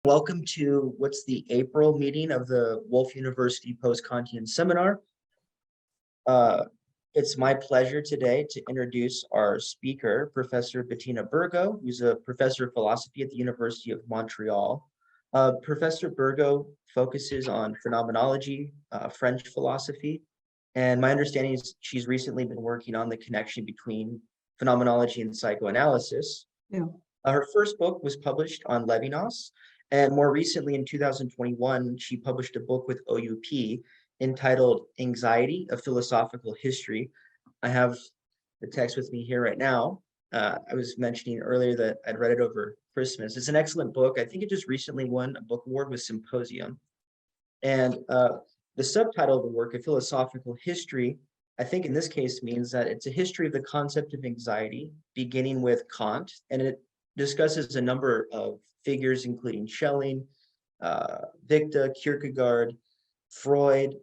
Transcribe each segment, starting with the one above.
Welcome to what's the April meeting of the Woolf University Post-Kantian Seminar. It's my pleasure today to introduce our speaker, Professor Bettina Bergo, who's a professor of philosophy at the University of Montreal. Professor Bergo focuses on phenomenology, French philosophy, and my understanding is she's recently been working on the connection between phenomenology and psychoanalysis. Yeah. Her first book was published on Levinas, and more recently in 2021, she published a book with OUP entitled Anxiety, A Philosophical History. I have the text with me here right now. I was mentioning earlier that I'd read it over Christmas. It's an excellent book. I think it just recently won a book award with Symposium. And the subtitle of the work, A Philosophical History, I think in this case means that it's a history of the concept of anxiety, beginning with Kant, and it discusses a number of figures, including Schelling, Fichte, Kierkegaard, Freud,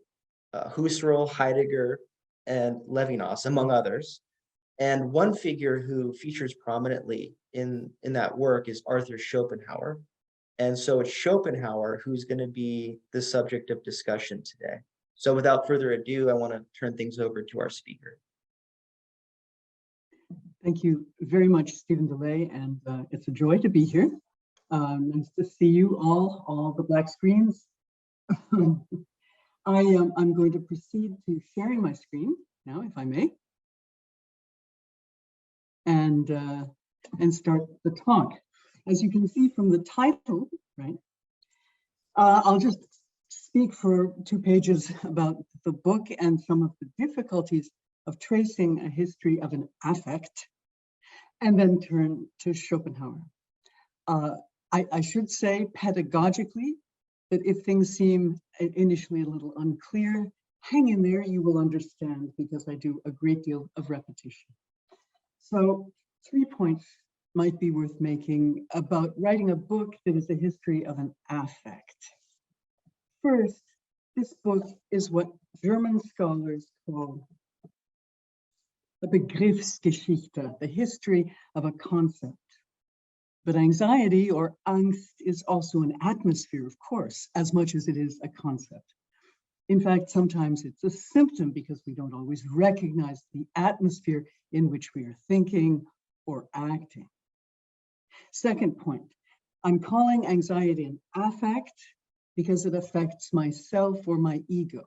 Husserl, Heidegger, and Levinas, among others. And one figure who features prominently in that work is Arthur Schopenhauer. And so it's Schopenhauer who's going to be the subject of discussion today. So without further ado, I want to turn things over to our speaker. Thank you very much, Stephen DeLay, and it's a joy to be here. Nice to see you all the black screens. I'm going to proceed to sharing my screen now, if I may, and start the talk. As you can see from the title, right? I'll just speak for 2 pages about the book and some of the difficulties of tracing a history of an affect, and then turn to Schopenhauer. I should say pedagogically that if things seem initially a little unclear, hang in there, you will understand, because I do a great deal of repetition. So 3 points might be worth making about writing a book that is a history of an affect. First, this book is what German scholars call a Begriffsgeschichte, the history of a concept. But anxiety, or Angst, is also an atmosphere, of course, as much as it is a concept. In fact, sometimes it's a symptom because we don't always recognize the atmosphere in which we are thinking or acting. Second point, I'm calling anxiety an affect because it affects myself or my ego,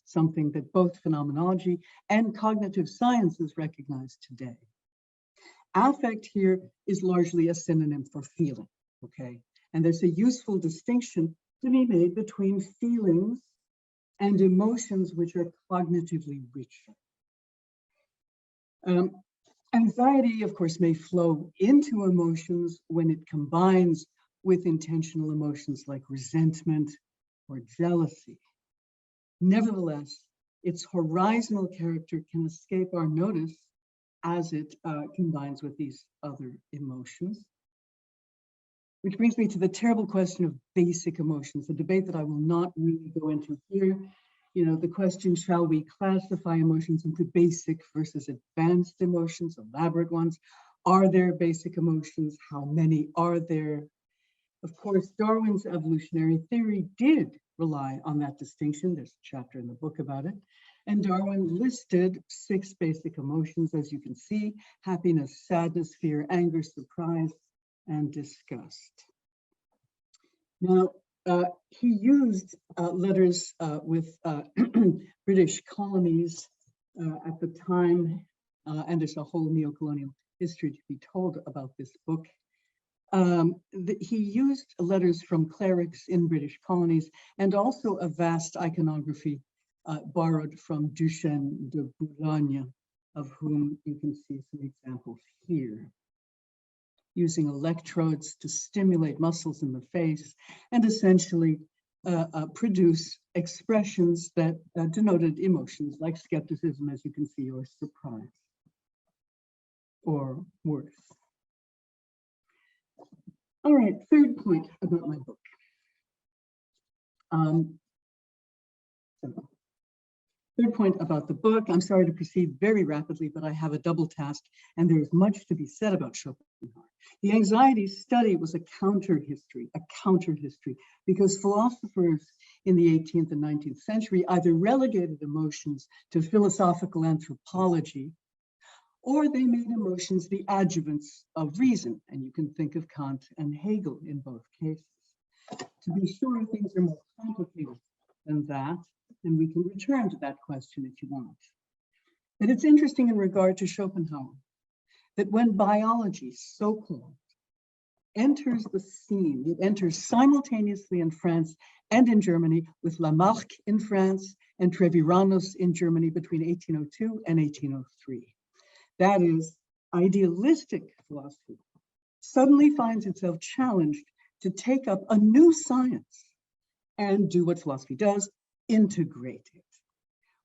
something that both phenomenology and cognitive sciences recognize today. Affect here is largely a synonym for feeling, okay? And there's a useful distinction to be made between feelings and emotions which are cognitively richer. Anxiety, of course, may flow into emotions when it combines with intentional emotions like resentment or jealousy. Nevertheless, its horizontal character can escape our notice as it combines with these other emotions. Which brings me to the terrible question of basic emotions, a debate that I will not really go into here. You know, the question, shall we classify emotions into basic versus advanced emotions, elaborate ones? Are there basic emotions? How many are there? Of course, Darwin's evolutionary theory did rely on that distinction. There's a chapter in the book about it. And Darwin listed 6 basic emotions, as you can see: happiness, sadness, fear, anger, surprise, and disgust. Now, he used letters with British colonies at the time, and there's a whole neo-colonial history to be told about this book. He used letters from clerics in British colonies and also a vast iconography borrowed from Duchesne de Boulogne, of whom you can see some examples here, using electrodes to stimulate muscles in the face and essentially produce expressions that denoted emotions like skepticism, as you can see, or surprise, or worse. All right, third point about my book. Third point about the book, I'm sorry to proceed very rapidly, but I have a double task, and there is much to be said about Schopenhauer. The anxiety study was a counter history, because philosophers in the 18th and 19th century either relegated emotions to philosophical anthropology, or they made emotions the adjuvants of reason. And you can think of Kant and Hegel in both cases. To be sure, things are more complicated than that, and we can return to that question if you want. But it's interesting in regard to Schopenhauer that when biology, so-called, enters the scene, it enters simultaneously in France and in Germany, with Lamarck in France and Treviranus in Germany between 1802 and 1803. That is, idealistic philosophy suddenly finds itself challenged to take up a new science and do what philosophy does, integrate it.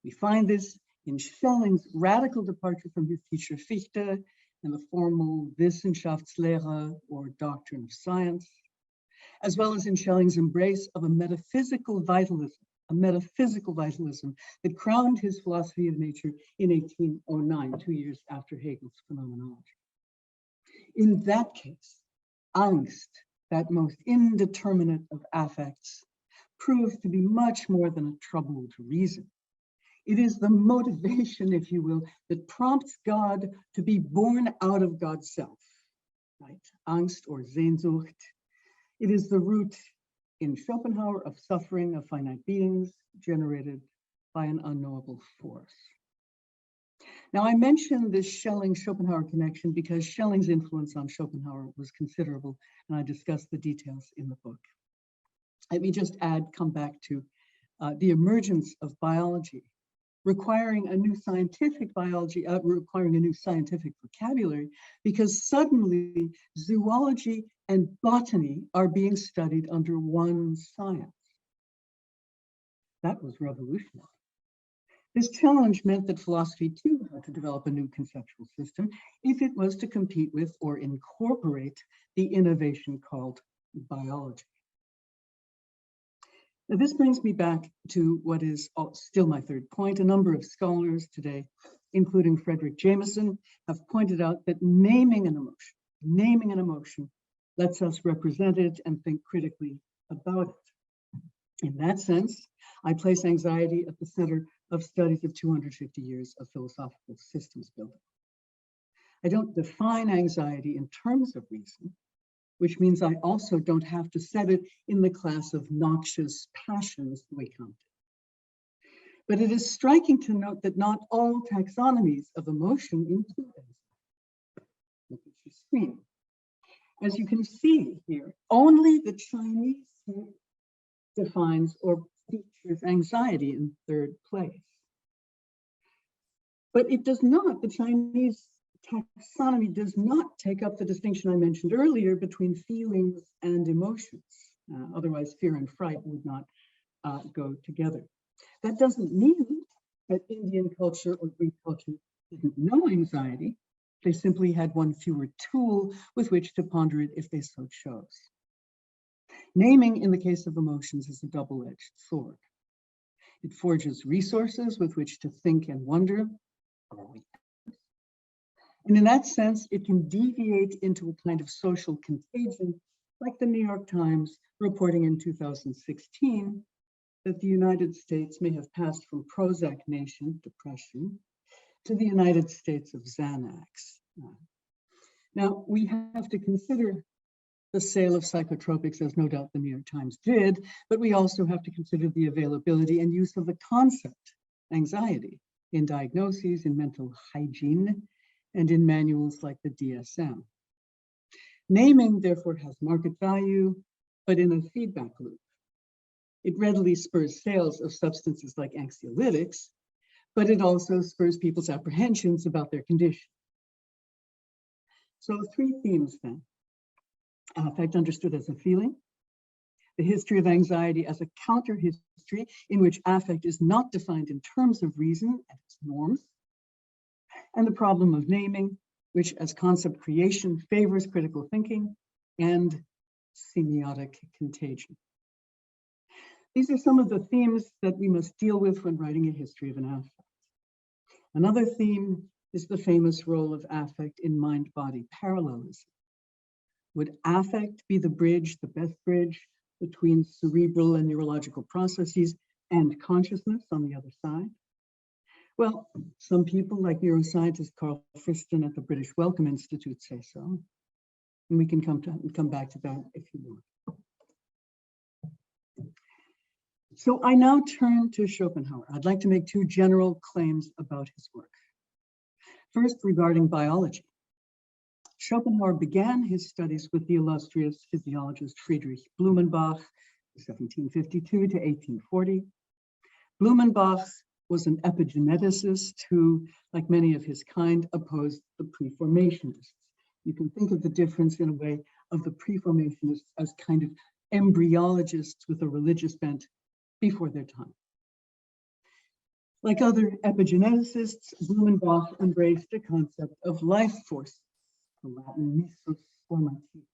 We find this in Schelling's radical departure from his teacher Fichte and the formal Wissenschaftslehre, or doctrine of science, as well as in Schelling's embrace of a metaphysical vitalism that crowned his philosophy of nature in 1809, 2 years after Hegel's phenomenology. In that case, angst, that most indeterminate of affects, proves to be much more than a troubled reason. It is the motivation, if you will, that prompts God to be born out of God's self, right? Angst or Sehnsucht. It is the root in Schopenhauer of suffering of finite beings generated by an unknowable force. Now, I mentioned this Schelling-Schopenhauer connection because Schelling's influence on Schopenhauer was considerable, and I discussed the details in the book. Let me just come back to the emergence of biology, requiring a new scientific vocabulary, because suddenly zoology and botany are being studied under one science. That was revolutionary. This challenge meant that philosophy too had to develop a new conceptual system if it was to compete with or incorporate the innovation called biology. Now, this brings me back to what is still my third point. A number of scholars today, including Frederick Jameson, have pointed out that naming an emotion lets us represent it and think critically about it. In that sense, I place anxiety at the center of studies of 250 years of philosophical systems building. I don't define anxiety in terms of reason, which means I also don't have to set it in the class of noxious passions the way Kant did. But it is striking to note that not all taxonomies of emotion include anxiety. Look at your screen. As you can see here, only the Chinese defines or features anxiety in third place. But it does not, the Chinese taxonomy does not take up the distinction I mentioned earlier between feelings and emotions. Otherwise, fear and fright would not go together. That doesn't mean that Indian culture or Greek culture didn't know anxiety. They simply had one fewer tool with which to ponder it if they so chose. Naming, in the case of emotions, is a double-edged sword. It forges resources with which to think and wonder. And in that sense, it can deviate into a kind of social contagion, like the New York Times reporting in 2016 that the United States may have passed from Prozac nation, depression, to the United States of Xanax. Now, we have to consider the sale of psychotropics, as no doubt the New York Times did, but we also have to consider the availability and use of the concept, anxiety, in diagnoses, in mental hygiene, and in manuals like the DSM. Naming, therefore, has market value, but in a feedback loop. It readily spurs sales of substances like anxiolytics, but it also spurs people's apprehensions about their condition. So 3 themes then. Affect understood as a feeling, the history of anxiety as a counter history in which affect is not defined in terms of reason and its norms, and the problem of naming, which as concept creation favors critical thinking and semiotic contagion. These are some of the themes that we must deal with when writing a history of an affect. Another theme is the famous role of affect in mind-body parallelism. Would affect be the bridge, the best bridge, between cerebral and neurological processes and consciousness on the other side? Well, some people, like neuroscientist Carl Friston at the British Wellcome Institute, say so. And we can come back to that if you want. So I now turn to Schopenhauer. I'd like to make two general claims about his work. First, regarding biology. Schopenhauer began his studies with the illustrious physiologist Friedrich Blumenbach, 1752 to 1840. Blumenbach was an epigeneticist who, like many of his kind, opposed the preformationists. You can think of the difference in a way of the preformationists as kind of embryologists with a religious bent before their time. Like other epigeneticists, Blumenbach embraced the concept of life force, the Latin missus formativus.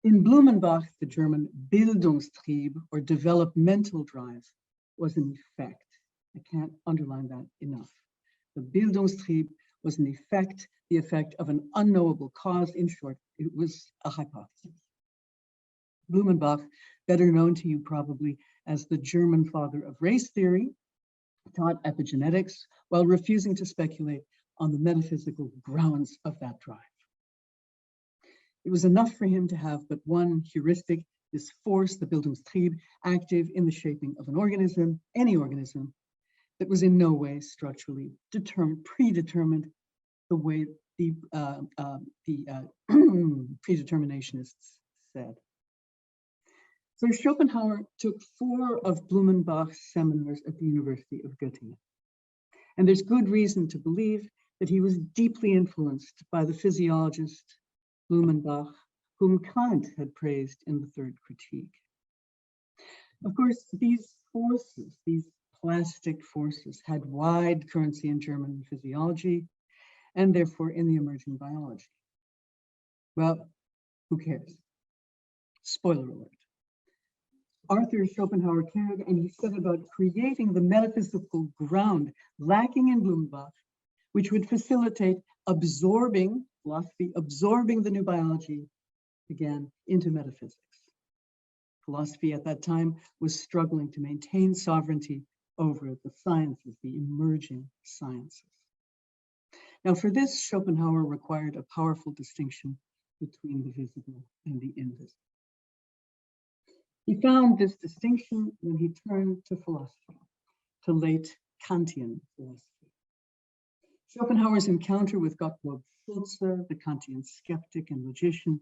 In Blumenbach, the German Bildungstrieb, or developmental drive, was an effect. I can't underline that enough. The Bildungstrieb was an effect, the effect of an unknowable cause. In short, it was a hypothesis. Blumenbach, better known to you probably as the German father of race theory, taught epigenetics while refusing to speculate on the metaphysical grounds of that drive. It was enough for him to have but one heuristic, this force, the Bildungstrieb, active in the shaping of an organism, any organism, that was in no way structurally predetermined the way the predeterminationists said. So Schopenhauer took 4 of Blumenbach's seminars at the University of Göttingen. And there's good reason to believe that he was deeply influenced by the physiologist Blumenbach, whom Kant had praised in the Third Critique. Of course, these forces, these plastic forces, had wide currency in German physiology and therefore in the emerging biology. Well, who cares? Spoiler alert. Arthur Schopenhauer cared, and he set about creating the metaphysical ground lacking in Blumenbach, which would facilitate absorbing philosophy, absorbing the new biology, again, into metaphysics. Philosophy at that time was struggling to maintain sovereignty over the sciences, the emerging sciences. Now, for this, Schopenhauer required a powerful distinction between the visible and the invisible. He found this distinction when he turned to philosophy, to late Kantian philosophy. Schopenhauer's encounter with Gottlob Schulze, the Kantian skeptic and logician,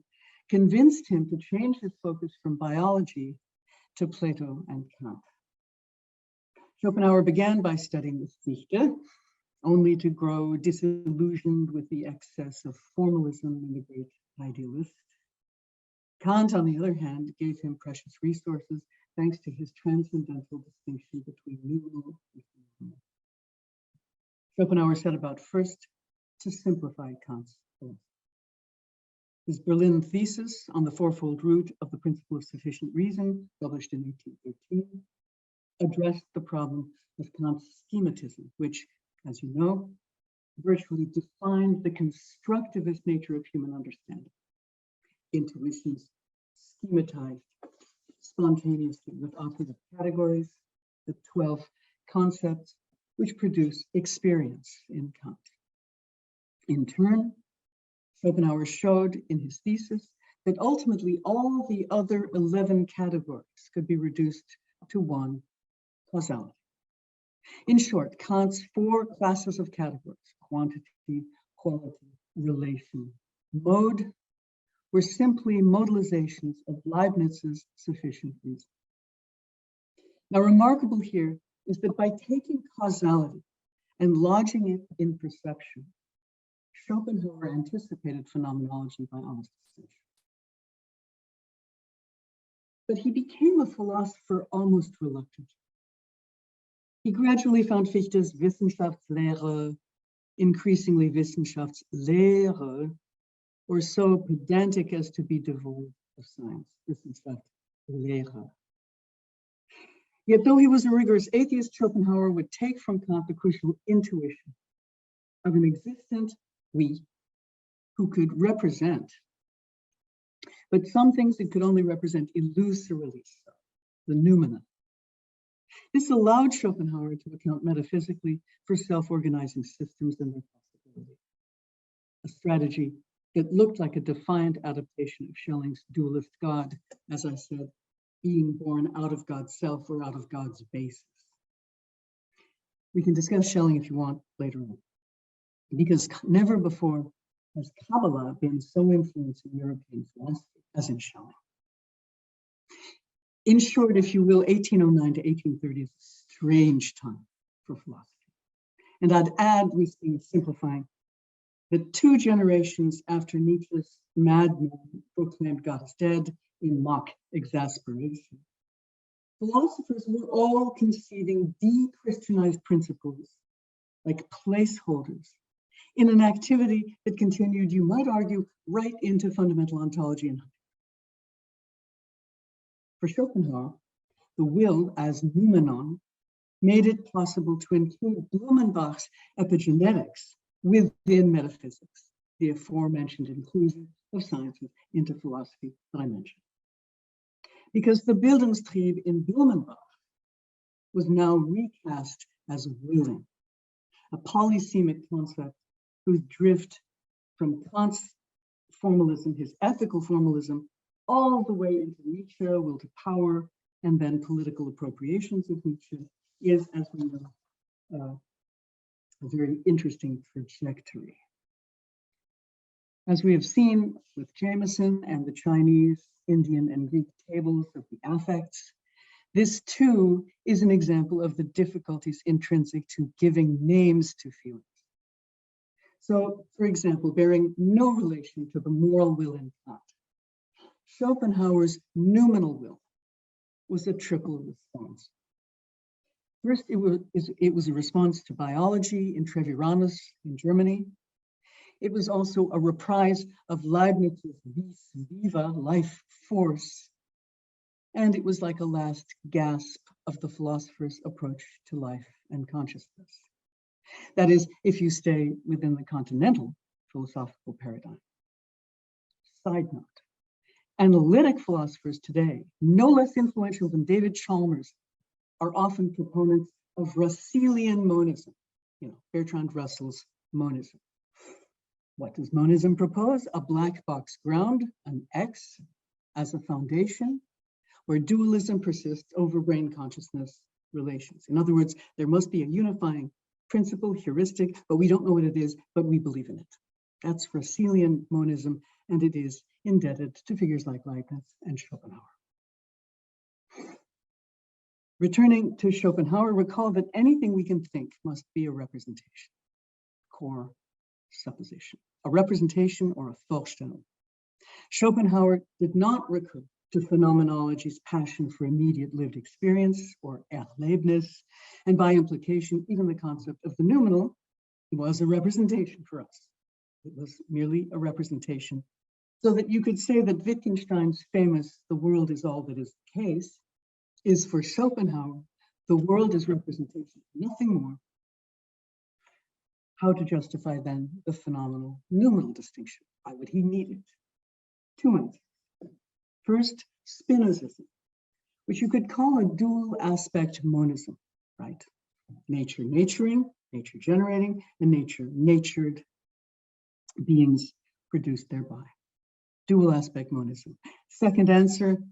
convinced him to change his focus from biology to Plato and Kant. Schopenhauer began by studying with Fichte, only to grow disillusioned with the excess of formalism in the great idealist. Kant, on the other hand, gave him precious resources thanks to his transcendental distinction between numinal and phenomenal. Schopenhauer set about first to simplify Kant's philosophy. His Berlin thesis on the fourfold root of the principle of sufficient reason, published in 1813, addressed the problem of Kant's schematism, which, as you know, virtually defined the constructivist nature of human understanding. Intuitions schematized spontaneously with operative categories, the 12 concepts which produce experience in Kant. In turn, Schopenhauer showed in his thesis that ultimately all the other 11 categories could be reduced to one: causality. In short, Kant's 4 classes of categories, quantity, quality, relation, mode, were simply modalizations of Leibniz's sufficient reason. Now, remarkable here is that by taking causality and lodging it in perception, Schopenhauer anticipated phenomenology by almost a century. But he became a philosopher almost reluctantly. He gradually found Fichte's Wissenschaftslehre, increasingly Wissenschaftslehre, or so pedantic as to be devoid of science, Wissenschaftslehre. Yet though he was a rigorous atheist, Schopenhauer would take from Kant the crucial intuition of an existent we who could represent, but some things it could only represent illusorily so, the noumena. This allowed Schopenhauer to account metaphysically for self-organizing systems and their possibility, a strategy that looked like a defiant adaptation of Schelling's dualist God, as I said, being born out of God's self or out of God's basis. We can discuss Schelling if you want later on, because never before has Kabbalah been so influencing European philosophy as in Schelling. In short, if you will, 1809 to 1830 is a strange time for philosophy. And I'd add, with simplifying, that 2 generations after Nietzsche's madman proclaimed God is dead in mock exasperation, philosophers were all conceding de-Christianized principles like placeholders in an activity that continued, you might argue, right into fundamental ontology and for Schopenhauer, the will as noumenon made it possible to include Blumenbach's epigenetics within metaphysics, the aforementioned inclusion of sciences into philosophy that I mentioned. Because the Bildungstrieb in Blumenbach was now recast as willing, a polysemic concept whose drift from Kant's formalism, his ethical formalism, all the way into Nietzsche, will to power, and then political appropriations of Nietzsche is, as we know, a very interesting trajectory. As we have seen with Jameson and the Chinese, Indian, and Greek tables of the affects, this too is an example of the difficulties intrinsic to giving names to feelings. So, for example, bearing no relation to the moral will in Kant, Schopenhauer's noumenal will was a triple response. First, it was a response to biology in Treviranus in Germany. It was also a reprise of Leibniz's vis viva, life force. And it was like a last gasp of the philosopher's approach to life and consciousness. That is, if you stay within the continental philosophical paradigm. Side note, analytic philosophers today, no less influential than David Chalmers, are often proponents of Russellian monism, Bertrand Russell's monism. What does monism propose? A black box ground, an X, as a foundation, where dualism persists over brain consciousness relations. In other words, there must be a unifying principle, heuristic, but we don't know what it is, but we believe in it. That's Russellian monism, and it is indebted to figures like Leibniz and Schopenhauer. Returning to Schopenhauer, recall that anything we can think must be a representation, core supposition, a representation or a Vorstellung. Schopenhauer did not recur to phenomenology's passion for immediate lived experience or Erlebnis, and by implication, even the concept of the noumenal was a representation for us. It was merely a representation, so that you could say that Wittgenstein's famous "the world is all that is the case" is for Schopenhauer, the world is representation, nothing more. How to justify then the phenomenal noumenal distinction? Why would he need it? 2 answers. First, Spinozism, which you could call a dual aspect monism, right? Nature naturing, nature generating, and nature natured, beings produced thereby. Dual aspect monism. Second answer,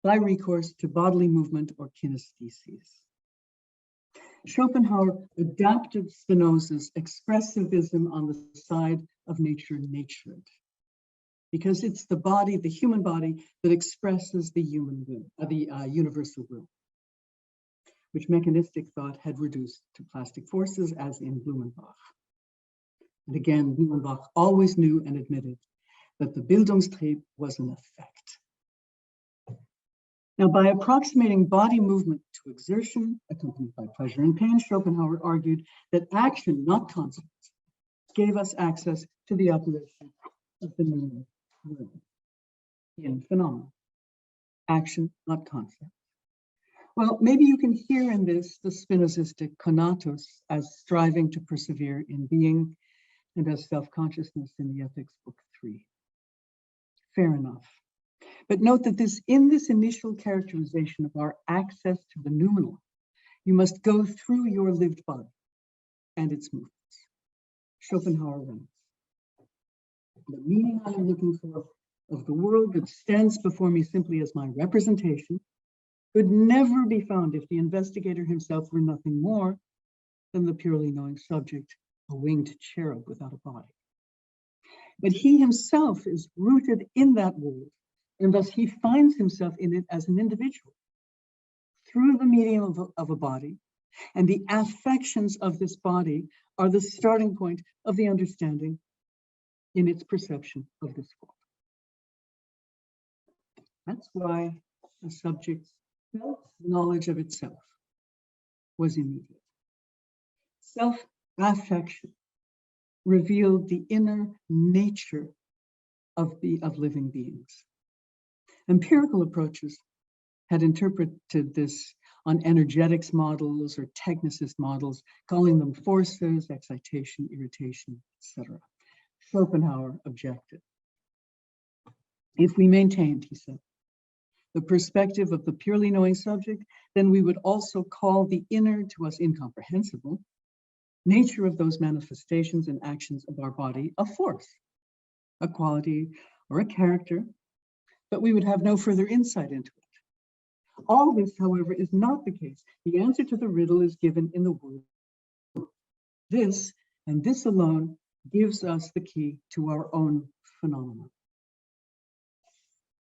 by recourse to bodily movement or kinesthesis. Schopenhauer adapted Spinoza's expressivism on the side of nature natured, because it's the body, the human body, that expresses the human will, the universal will, which mechanistic thought had reduced to plastic forces, as in Blumenbach. And again, Blumenbach always knew and admitted that the Bildungstrieb was an effect. Now, by approximating body movement to exertion, accompanied by pleasure and pain, Schopenhauer argued that action, not concepts, gave us access to the operation of the noumenal will in phenomena. Action, not concept. Well, maybe you can hear in this the Spinozistic conatus as striving to persevere in being and as self-consciousness in the Ethics Book 3. Fair enough. But note that in this initial characterization of our access to the noumenal, you must go through your lived body and its movements. Schopenhauer writes, the meaning I am looking for of the world that stands before me simply as my representation could never be found if the investigator himself were nothing more than the purely knowing subject, a winged cherub without a body. But he himself is rooted in that world, and thus he finds himself in it as an individual through the medium of a body, and the affections of this body are the starting point of the understanding in its perception of this world. That's why the subject's self-knowledge of itself was immediate. Self-affection revealed the inner nature of living beings. Empirical approaches had interpreted this on energetics models or technicist models, calling them forces, excitation, irritation, etc. Schopenhauer objected. If we maintained, he said, the perspective of the purely knowing subject, then we would also call the inner, to us incomprehensible, nature of those manifestations and actions of our body a force, a quality, or a character, but we would have no further insight into it. All this, however, is not the case. The answer to the riddle is given in the word. This, and this alone, gives us the key to our own phenomenon.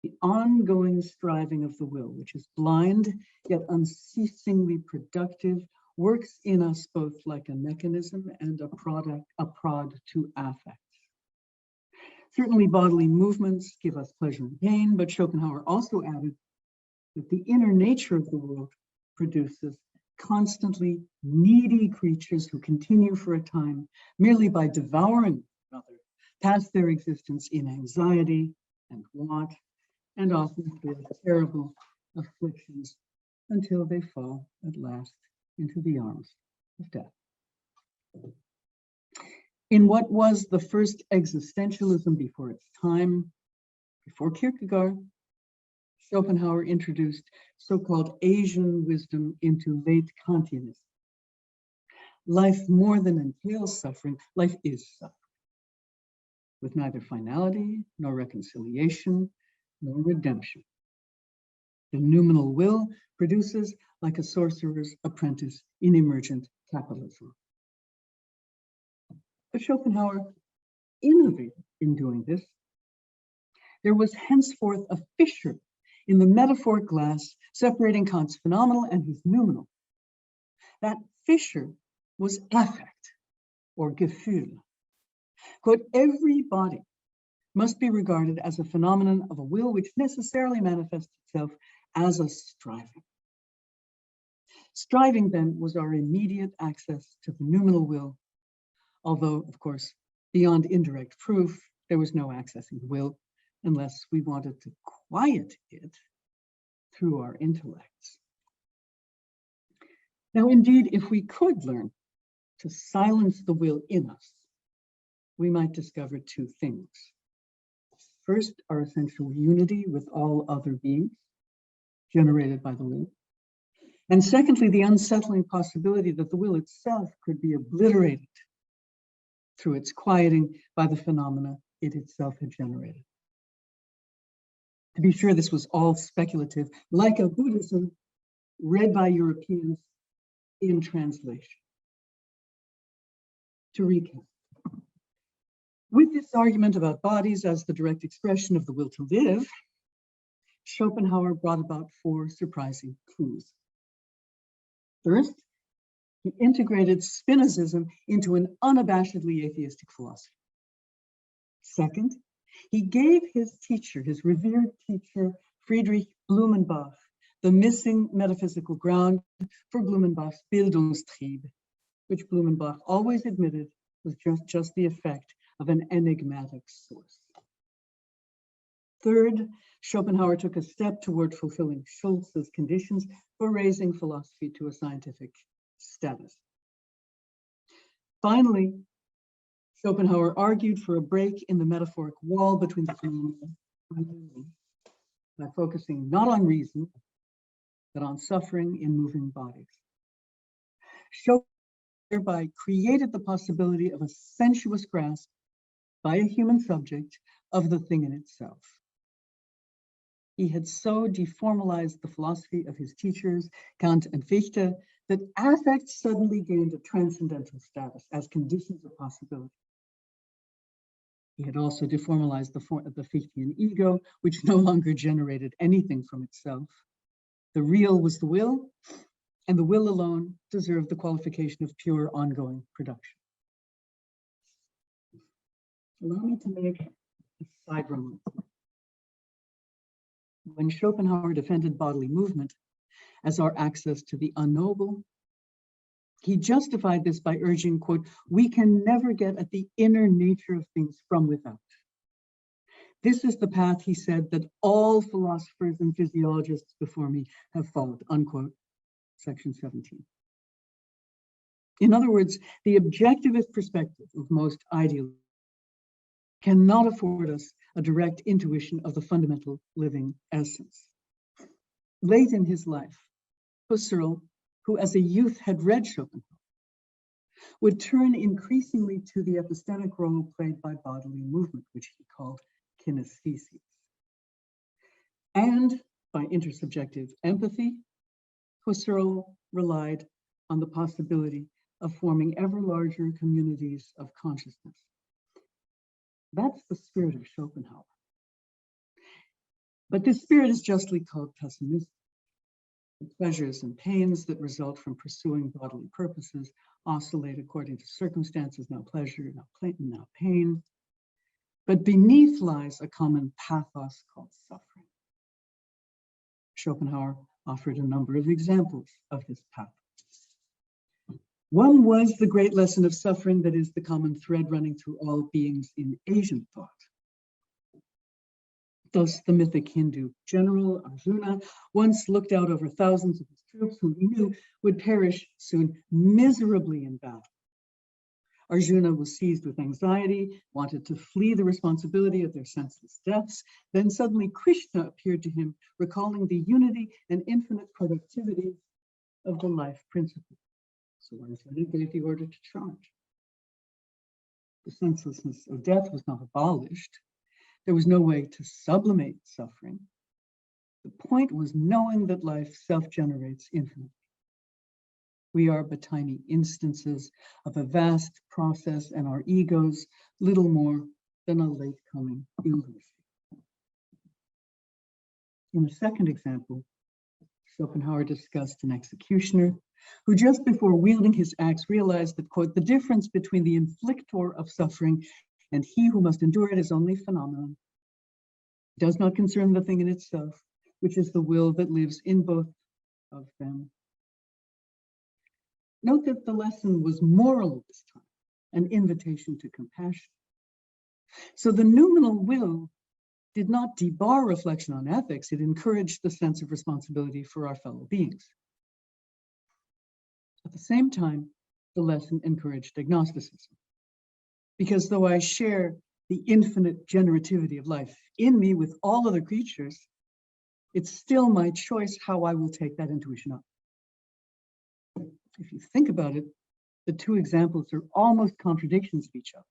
The ongoing striving of the will, which is blind yet unceasingly productive, works in us both like a mechanism and a prod to affect. Certainly bodily movements give us pleasure and pain, but Schopenhauer also added that the inner nature of the world produces constantly needy creatures who continue for a time merely by devouring another, pass their existence in anxiety and want, and often through terrible afflictions until they fall at last into the arms of death. In what was the first existentialism before its time, before Kierkegaard, Schopenhauer introduced so-called Asian wisdom into late Kantianism. Life more than entails suffering, life is suffering, with neither finality, nor reconciliation, nor redemption. The noumenal will produces like a sorcerer's apprentice in emergent capitalism. But Schopenhauer innovated in doing this. There was henceforth a fissure in the metaphoric glass separating Kant's phenomenal and his noumenal. That fissure was affect, or Gefühl. Quote, every body must be regarded as a phenomenon of a will which necessarily manifests itself as a striving. Striving, then, was our immediate access to the noumenal will, although, of course, beyond indirect proof, there was no accessing the will unless we wanted to quiet it through our intellects. Now, indeed, if we could learn to silence the will in us, we might discover two things. First, our essential unity with all other beings, generated by the will. And secondly, the unsettling possibility that the will itself could be obliterated through its quieting by the phenomena it itself had generated. To be sure, this was all speculative, like a Buddhism read by Europeans in translation. To recap, with this argument about bodies as the direct expression of the will to live, Schopenhauer brought about four surprising clues. First, he integrated Spinozism into an unabashedly atheistic philosophy. Second, he gave his teacher, his revered teacher, Friedrich Blumenbach, the missing metaphysical ground for Blumenbach's Bildungstrieb, which Blumenbach always admitted was just the effect of an enigmatic source. Third, Schopenhauer took a step toward fulfilling Schulz's conditions for raising philosophy to a scientific status. Finally, Schopenhauer argued for a break in the metaphoric wall between the phenomena and meaning by focusing not on reason, but on suffering in moving bodies. Schopenhauer thereby created the possibility of a sensuous grasp by a human subject of the thing in itself. He had so deformalized the philosophy of his teachers, Kant and Fichte, that affects suddenly gained a transcendental status as conditions of possibility. He had also deformalized the Fichtean ego, which no longer generated anything from itself. The real was the will, and the will alone deserved the qualification of pure ongoing production. Allow me to make a side remark. When Schopenhauer defended bodily movement as our access to the unknowable, he justified this by urging, quote, "We can never get at the inner nature of things from without. This is the path," he said, "that all philosophers and physiologists before me have followed," unquote, section 17. In other words, the objectivist perspective of most idealists cannot afford us a direct intuition of the fundamental living essence. Late in his life, Husserl, who as a youth had read Schopenhauer, would turn increasingly to the epistemic role played by bodily movement, which he called kinesthesis. And by intersubjective empathy, Husserl relied on the possibility of forming ever larger communities of consciousness. That's the spirit of Schopenhauer. But this spirit is justly called pessimistic. The pleasures and pains that result from pursuing bodily purposes oscillate according to circumstances, now pleasure, now pain. But beneath lies a common pathos called suffering. Schopenhauer offered a number of examples of this pathos. One was the great lesson of suffering that is the common thread running through all beings in Asian thought. Thus, the mythic Hindu general Arjuna once looked out over thousands of his troops whom he knew would perish soon miserably in battle. Arjuna was seized with anxiety, wanted to flee the responsibility of their senseless deaths. Then suddenly Krishna appeared to him, recalling the unity and infinite productivity of the life principle. So Arjuna gave the order to charge. The senselessness of death was not abolished. There was no way to sublimate suffering. The point was knowing that life self-generates infinitely. We are but tiny instances of a vast process, and our egos little more than a late-coming illusion. In the second example, Schopenhauer discussed an executioner who just before wielding his axe realized that, quote, "the difference between the inflictor of suffering and he who must endure it is only phenomenon. It does not concern the thing in itself, which is the will that lives in both of them." Note that the lesson was moral this time, an invitation to compassion. So the noumenal will did not debar reflection on ethics, it encouraged the sense of responsibility for our fellow beings. At the same time, the lesson encouraged agnosticism. Because though I share the infinite generativity of life in me with all other creatures, it's still my choice how I will take that intuition up. If you think about it, the two examples are almost contradictions of each other.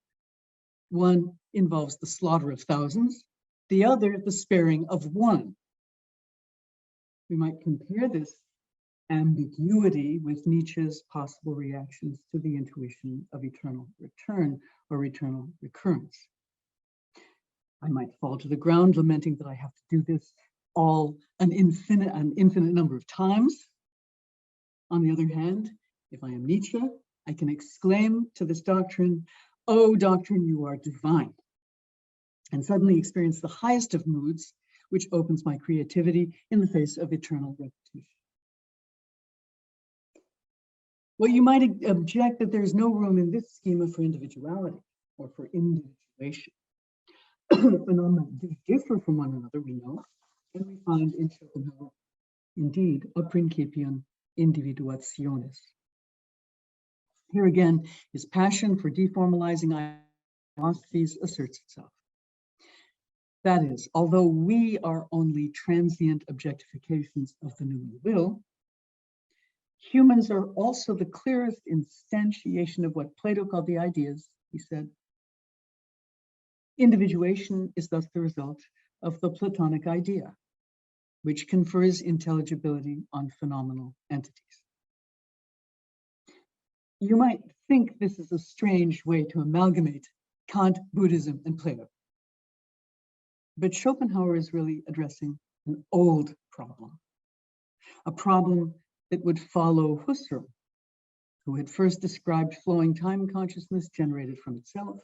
One involves the slaughter of thousands, the other the sparing of one. We might compare this ambiguity with Nietzsche's possible reactions to the intuition of eternal return or eternal recurrence. I might fall to the ground lamenting that I have to do this all an infinite number of times. On the other hand, if I am Nietzsche, I can exclaim to this doctrine, "Oh, doctrine, you are divine," and suddenly experience the highest of moods, which opens my creativity in the face of eternal repetition. Well, you might object that there's no room in this schema for individuality or for individuation. phenomena do differ from one another, we know, and we find in Schopenhauer, indeed, a principium individuationis. Here again, his passion for deformalizing philosophies asserts itself. That is, although we are only transient objectifications of the numinal will, humans are also the clearest instantiation of what Plato called the ideas, he said. Individuation is thus the result of the Platonic idea, which confers intelligibility on phenomenal entities. You might think this is a strange way to amalgamate Kant, Buddhism, and Plato. But Schopenhauer is really addressing an old problem, a problem that would follow Husserl, who had first described flowing time consciousness generated from itself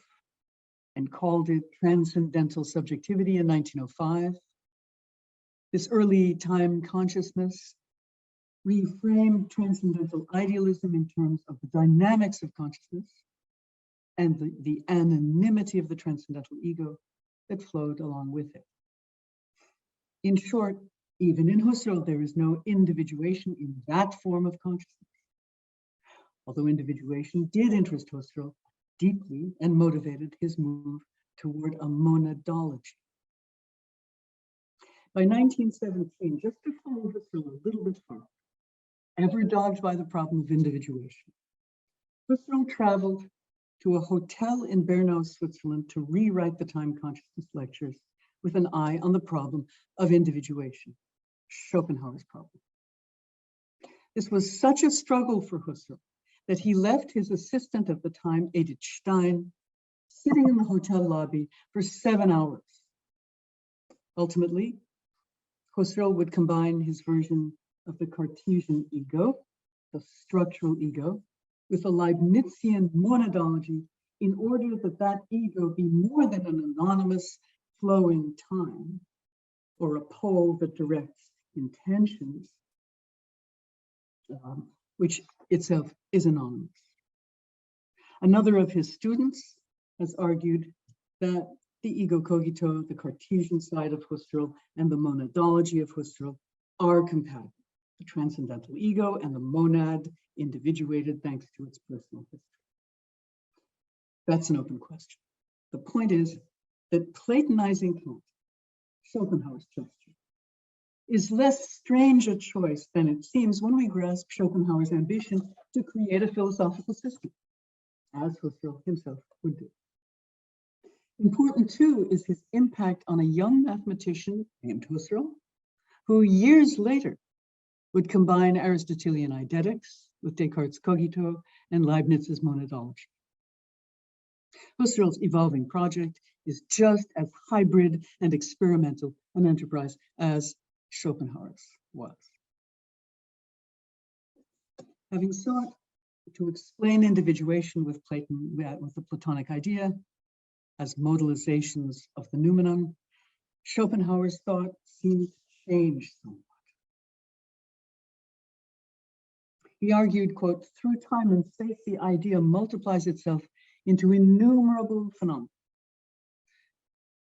and called it transcendental subjectivity in 1905. This early time consciousness reframed transcendental idealism in terms of the dynamics of consciousness and the anonymity of the transcendental ego that flowed along with it. In short, even in Husserl, there is no individuation in that form of consciousness. Although individuation did interest Husserl deeply and motivated his move toward a monadology. By 1917, just to follow Husserl a little bit further, ever dogged by the problem of individuation, Husserl traveled to a hotel in Bergo, Switzerland to rewrite the time consciousness lectures with an eye on the problem of individuation, Schopenhauer's problem. This was such a struggle for Husserl that he left his assistant at the time, Edith Stein, sitting in the hotel lobby for 7 hours. Ultimately, Husserl would combine his version of the Cartesian ego, the structural ego, with a Leibnizian monadology in order that that ego be more than an anonymous flow in time or a pole that directs intentions, which itself is anonymous. Another of his students has argued that the ego cogito, the Cartesian side of Husserl, and the monadology of Husserl are compatible. The transcendental ego and the monad individuated thanks to its personal history. That's an open question. The point is that Platonizing Kant, Schopenhauer's gesture, is less strange a choice than it seems when we grasp Schopenhauer's ambition to create a philosophical system, as Husserl himself would do. Important too is his impact on a young mathematician named Husserl, who years later would combine Aristotelian eidetics with Descartes' cogito and Leibniz's monadology. Husserl's evolving project is just as hybrid and experimental an enterprise as Schopenhauer's was. Having sought to explain individuation with Platon, with the Platonic idea as modalizations of the noumenon, Schopenhauer's thought seemed to change somewhat. He argued, quote, through time and space, the idea multiplies itself into innumerable phenomena.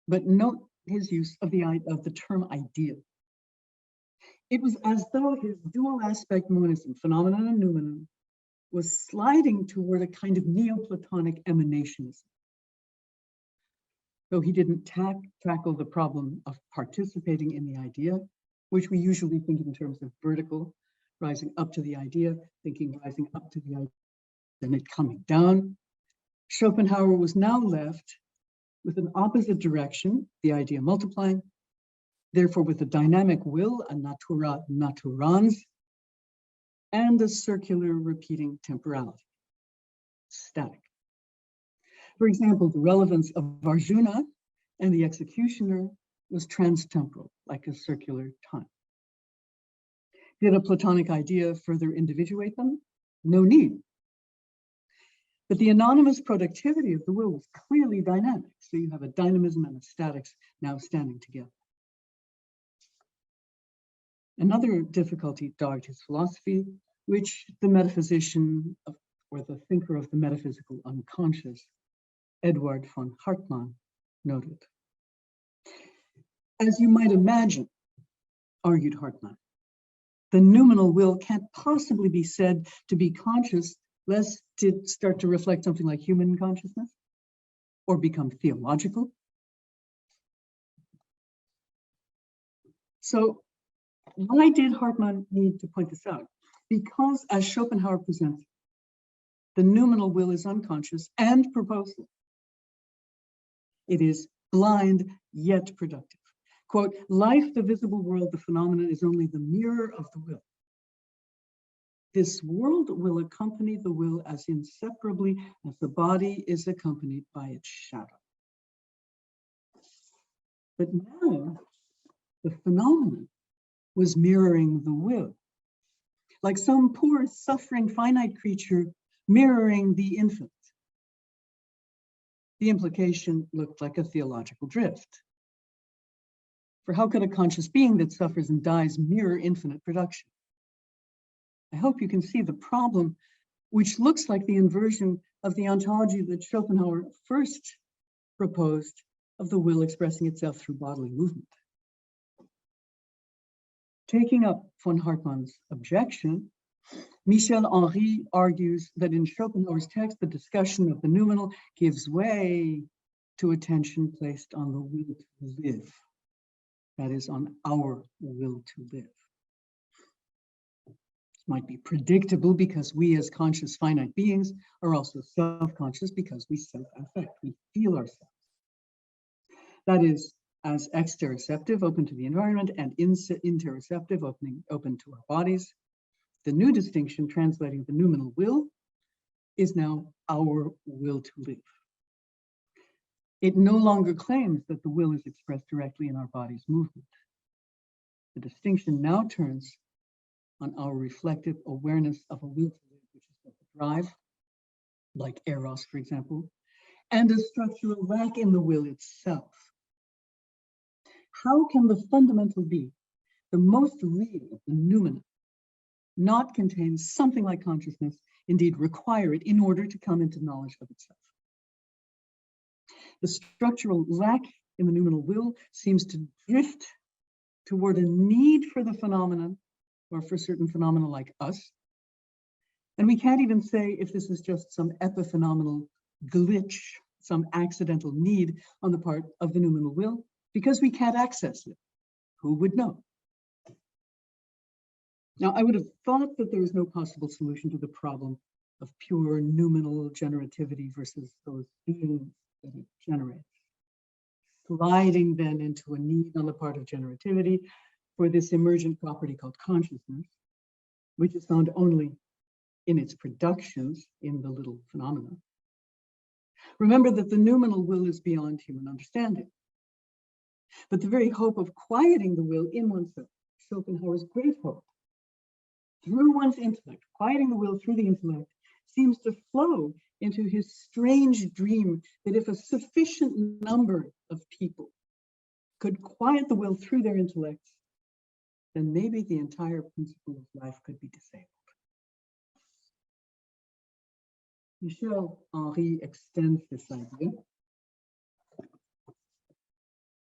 But note his use of the term idea. It was as though his dual aspect monism, phenomenon and noumenon, was sliding toward a kind of Neoplatonic emanationism. Though he didn't tackle the problem of participating in the idea, which we usually think in terms of vertical, rising up to the idea, thinking rising up to the idea, then it coming down. Schopenhauer was now left with an opposite direction, the idea multiplying, therefore with a dynamic will, a natura naturans, and a circular repeating temporality, static. For example, the relevance of Arjuna and the executioner was transtemporal, like a circular time. Did a Platonic idea further individuate them? No need. But the anonymous productivity of the will was clearly dynamic. So you have a dynamism and a statics now standing together. Another difficulty dogged his philosophy, which the metaphysician or the thinker of the metaphysical unconscious, Eduard von Hartmann, noted. As you might imagine, argued Hartmann, the noumenal will can't possibly be said to be conscious lest it start to reflect something like human consciousness or become theological. So why did Hartmann need to point this out? Because, as Schopenhauer presents, the noumenal will is unconscious and purposive. It is blind yet productive. Quote, life, the visible world, the phenomenon is only the mirror of the will. This world will accompany the will as inseparably as the body is accompanied by its shadow. But now, the phenomenon was mirroring the will, like some poor, suffering, finite creature mirroring the infinite. The implication looked like a theological drift. For how could a conscious being that suffers and dies mirror infinite production? I hope you can see the problem, which looks like the inversion of the ontology that Schopenhauer first proposed of the will expressing itself through bodily movement. Taking up von Hartmann's objection, Michel Henry argues that in Schopenhauer's text, the discussion of the noumenal gives way to attention placed on the will to live. That is, on our will to live. This might be predictable because we as conscious finite beings are also self-conscious because we self-affect, we feel ourselves. That is, as exteroceptive, open to the environment, and interoceptive, open to our bodies. The new distinction, translating the noumenal will, is now our will to live. It no longer claims that the will is expressed directly in our body's movement. The distinction now turns on our reflective awareness of a will to live, which is both a drive, like eros, for example, and a structural lack in the will itself. How can the fundamental be, the most real, the noumenal, not contain something like consciousness, indeed require it in order to come into knowledge of itself? The structural lack in the noumenal will seems to drift toward a need for the phenomenon or for certain phenomena like us. And we can't even say if this is just some epiphenomenal glitch, some accidental need on the part of the noumenal will, because we can't access it. Who would know? Now, I would have thought that there was no possible solution to the problem of pure noumenal generativity versus those beings that it generates. Sliding then into a need on the part of generativity for this emergent property called consciousness, which is found only in its productions in the little phenomena. Remember that the noumenal will is beyond human understanding. But the very hope of quieting the will in oneself, Schopenhauer's great hope, through one's intellect, quieting the will through the intellect, seems to flow into his strange dream that if a sufficient number of people could quiet the will through their intellects, then maybe the entire principle of life could be disabled. Michel Henry extends this idea,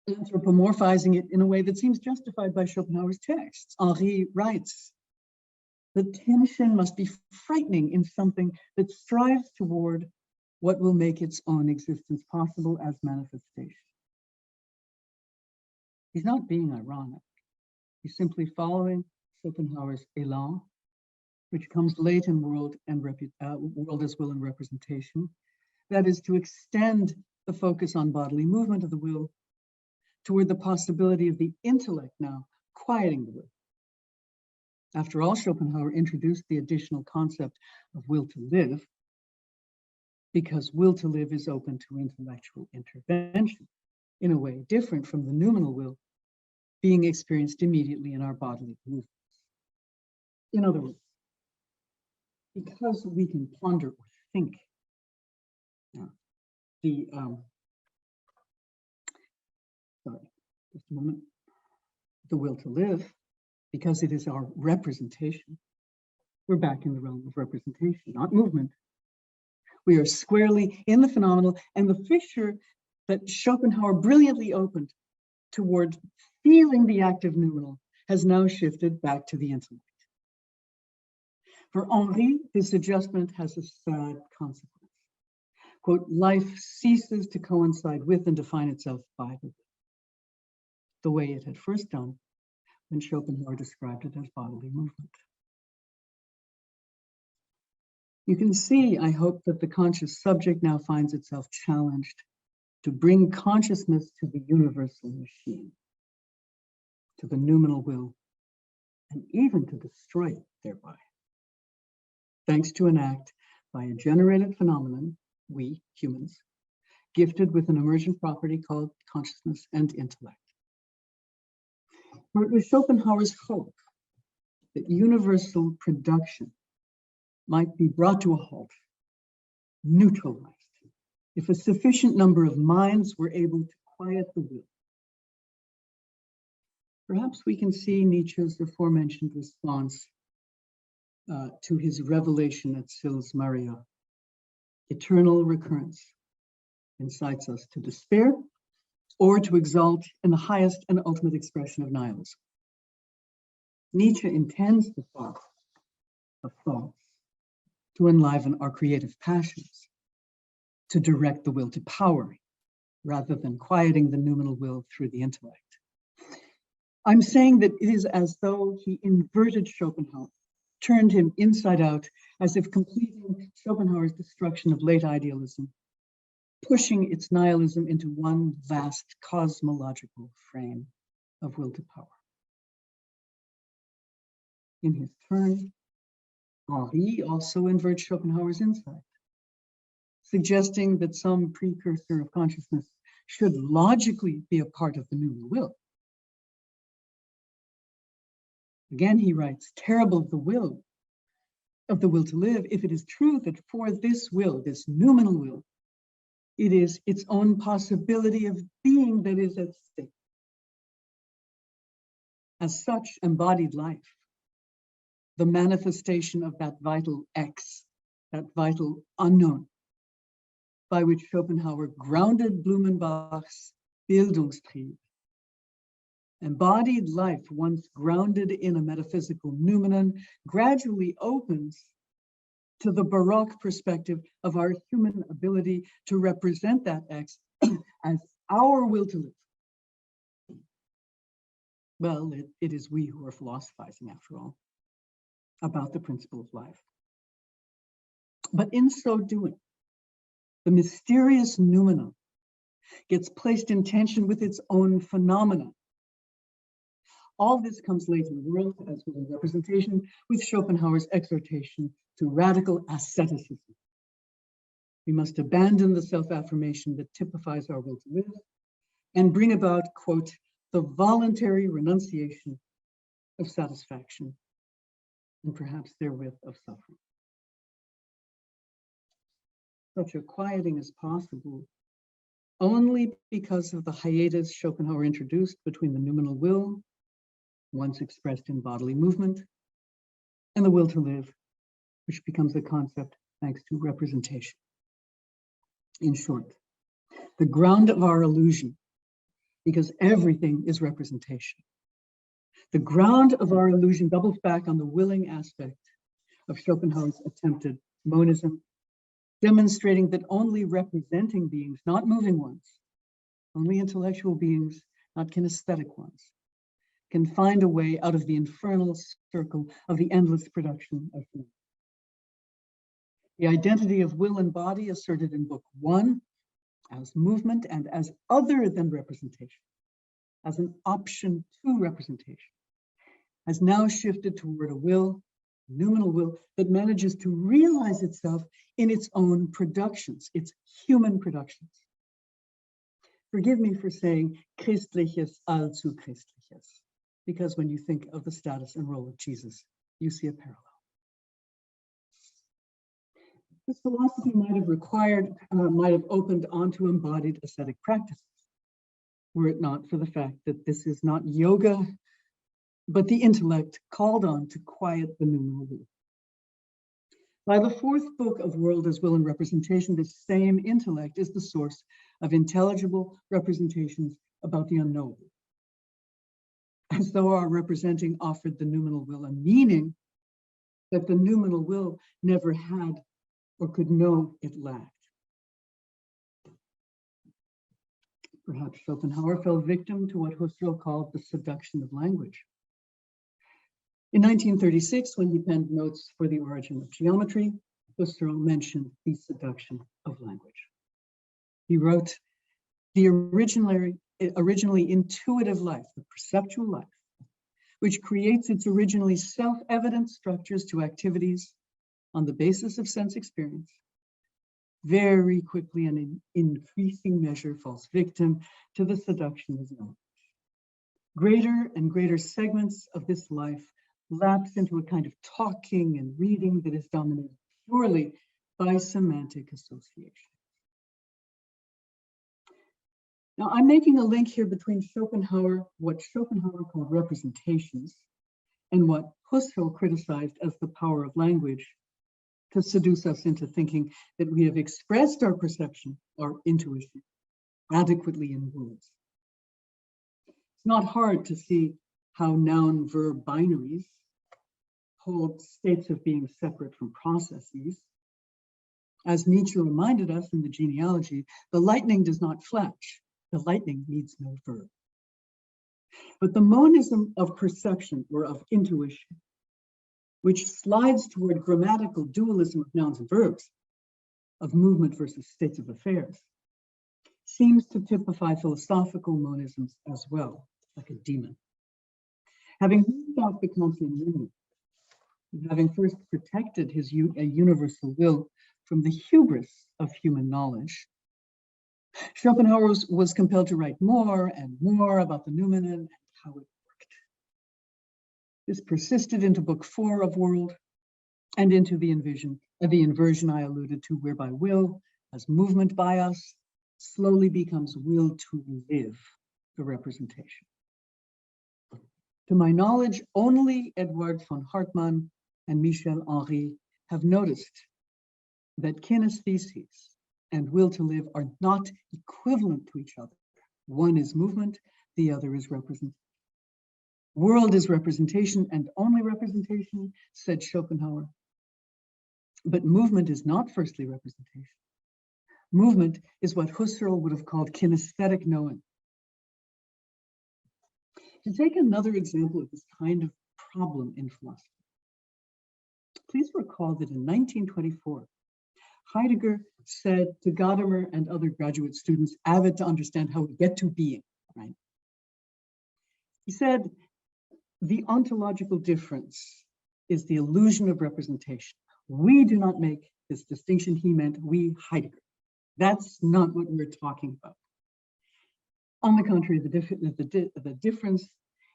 anthropomorphizing it in a way that seems justified by Schopenhauer's texts. Henry writes, the tension must be frightening in something that strives toward what will make its own existence possible as manifestation. He's not being ironic. He's simply following Schopenhauer's élan, which comes late in world as will and representation. That is to extend the focus on bodily movement of the will toward the possibility of the intellect now quieting the will. After all, Schopenhauer introduced the additional concept of will to live because will to live is open to intellectual intervention in a way different from the noumenal will being experienced immediately in our bodily movements. In other words, because we can ponder or think, the will to live, because it is our representation, we're back in the realm of representation, not movement. We are squarely in the phenomenal, and the fissure that Schopenhauer brilliantly opened toward feeling the active numinal has now shifted back to the intellect. For Henri, this adjustment has a sad consequence. Quote, life ceases to coincide with and define itself by the way it had first done when Schopenhauer described it as bodily movement. You can see, I hope, that the conscious subject now finds itself challenged to bring consciousness to the universal machine, to the numinal will, and even to destroy it thereby. Thanks to an act by a generated phenomenon, we, humans, gifted with an emergent property called consciousness and intellect. For it was Schopenhauer's hope that universal production might be brought to a halt, neutralized, if a sufficient number of minds were able to quiet the will. Perhaps we can see Nietzsche's aforementioned response to his revelation at Sils Maria. Eternal recurrence incites us to despair or to exalt in the highest and ultimate expression of nihilism. Nietzsche intends the thought of thoughts to enliven our creative passions, to direct the will to power, rather than quieting the numinal will through the intellect. I'm saying that it is as though he inverted Schopenhauer, turned him inside out, as if completing Schopenhauer's destruction of late idealism, pushing its nihilism into one vast cosmological frame of will to power. In his turn, Henri also inverts Schopenhauer's insight, suggesting that some precursor of consciousness should logically be a part of the numinal will. Again, he writes, terrible of the will to live, if it is true that for this will, this numinal will, it is its own possibility of being that is at stake. As such, embodied life, the manifestation of that vital X, that vital unknown, by which Schopenhauer grounded Blumenbach's Bildungstrieb. Embodied life, once grounded in a metaphysical noumenon, gradually opens to the Baroque perspective of our human ability to represent that X as our will to live. Well, it is we who are philosophizing, after all, about the principle of life. But in so doing, the mysterious noumenon gets placed in tension with its own phenomena. All this comes late in the world, as with a representation, with Schopenhauer's exhortation to radical asceticism. We must abandon the self-affirmation that typifies our will to live and bring about, quote, the voluntary renunciation of satisfaction and perhaps therewith of suffering. Such a quieting is possible only because of the hiatus Schopenhauer introduced between the noumenal will, once expressed in bodily movement, and the will to live, which becomes a concept thanks to representation. In short, the ground of our illusion, because everything is representation, the ground of our illusion doubles back on the willing aspect of Schopenhauer's attempted monism, demonstrating that only representing beings, not moving ones, only intellectual beings, not kinesthetic ones, can find a way out of the infernal circle of the endless production of form. The identity of will and body asserted in Book 1 as movement and as other than representation, as an option to representation, has now shifted toward a will, noumenal will, that manages to realize itself in its own productions, its human productions. Forgive me for saying Christliches allzu Christliches, because when you think of the status and role of Jesus, you see a parallel. This philosophy might have opened onto embodied ascetic practices, were it not for the fact that this is not yoga, but the intellect called on to quiet the noumenal will. By the fourth book of World as Will and Representation, this same intellect is the source of intelligible representations about the unknowable, as though our representing offered the noumenal will a meaning that the noumenal will never had or could know it lacked. Perhaps Schopenhauer fell victim to what Husserl called the seduction of language. In 1936, when he penned Notes for the Origin of Geometry, Husserl mentioned the seduction of language. He wrote, the originally intuitive life, the perceptual life, which creates its originally self-evident structures to activities on the basis of sense experience, very quickly and in increasing measure falls victim to the seduction of knowledge. Greater and greater segments of this life lapse into a kind of talking and reading that is dominated purely by semantic association. Now, I'm making a link here between Schopenhauer, what Schopenhauer called representations, and what Husserl criticized as the power of language to seduce us into thinking that we have expressed our perception, our intuition, adequately in words. It's not hard to see how noun-verb binaries hold states of being separate from processes. As Nietzsche reminded us in the genealogy, the lightning does not flash. The lightning needs no verb. But the monism of perception or of intuition, which slides toward grammatical dualism of nouns and verbs, of movement versus states of affairs, seems to typify philosophical monisms as well, like a demon. Having moved off the Kantian union, and having first protected his universal will from the hubris of human knowledge, Schopenhauer was compelled to write more and more about the noumenon and how it worked. This persisted into Book 4 of World and into the inversion I alluded to, whereby will, as movement by us, slowly becomes will to live the representation. To my knowledge, only Edward von Hartmann and Michel Henry have noticed that kinesthesis and will to live are not equivalent to each other. One is movement, the other is representation. World is representation and only representation, said Schopenhauer. But movement is not firstly representation. Movement is what Husserl would have called kinesthetic knowing. To take another example of this kind of problem in philosophy, please recall that in 1924, Heidegger said to Gadamer and other graduate students avid to understand how we get to being, right? He said, the ontological difference is the illusion of representation. We do not make this distinction. He meant we, Heidegger. That's not what we're talking about. On the contrary, the difference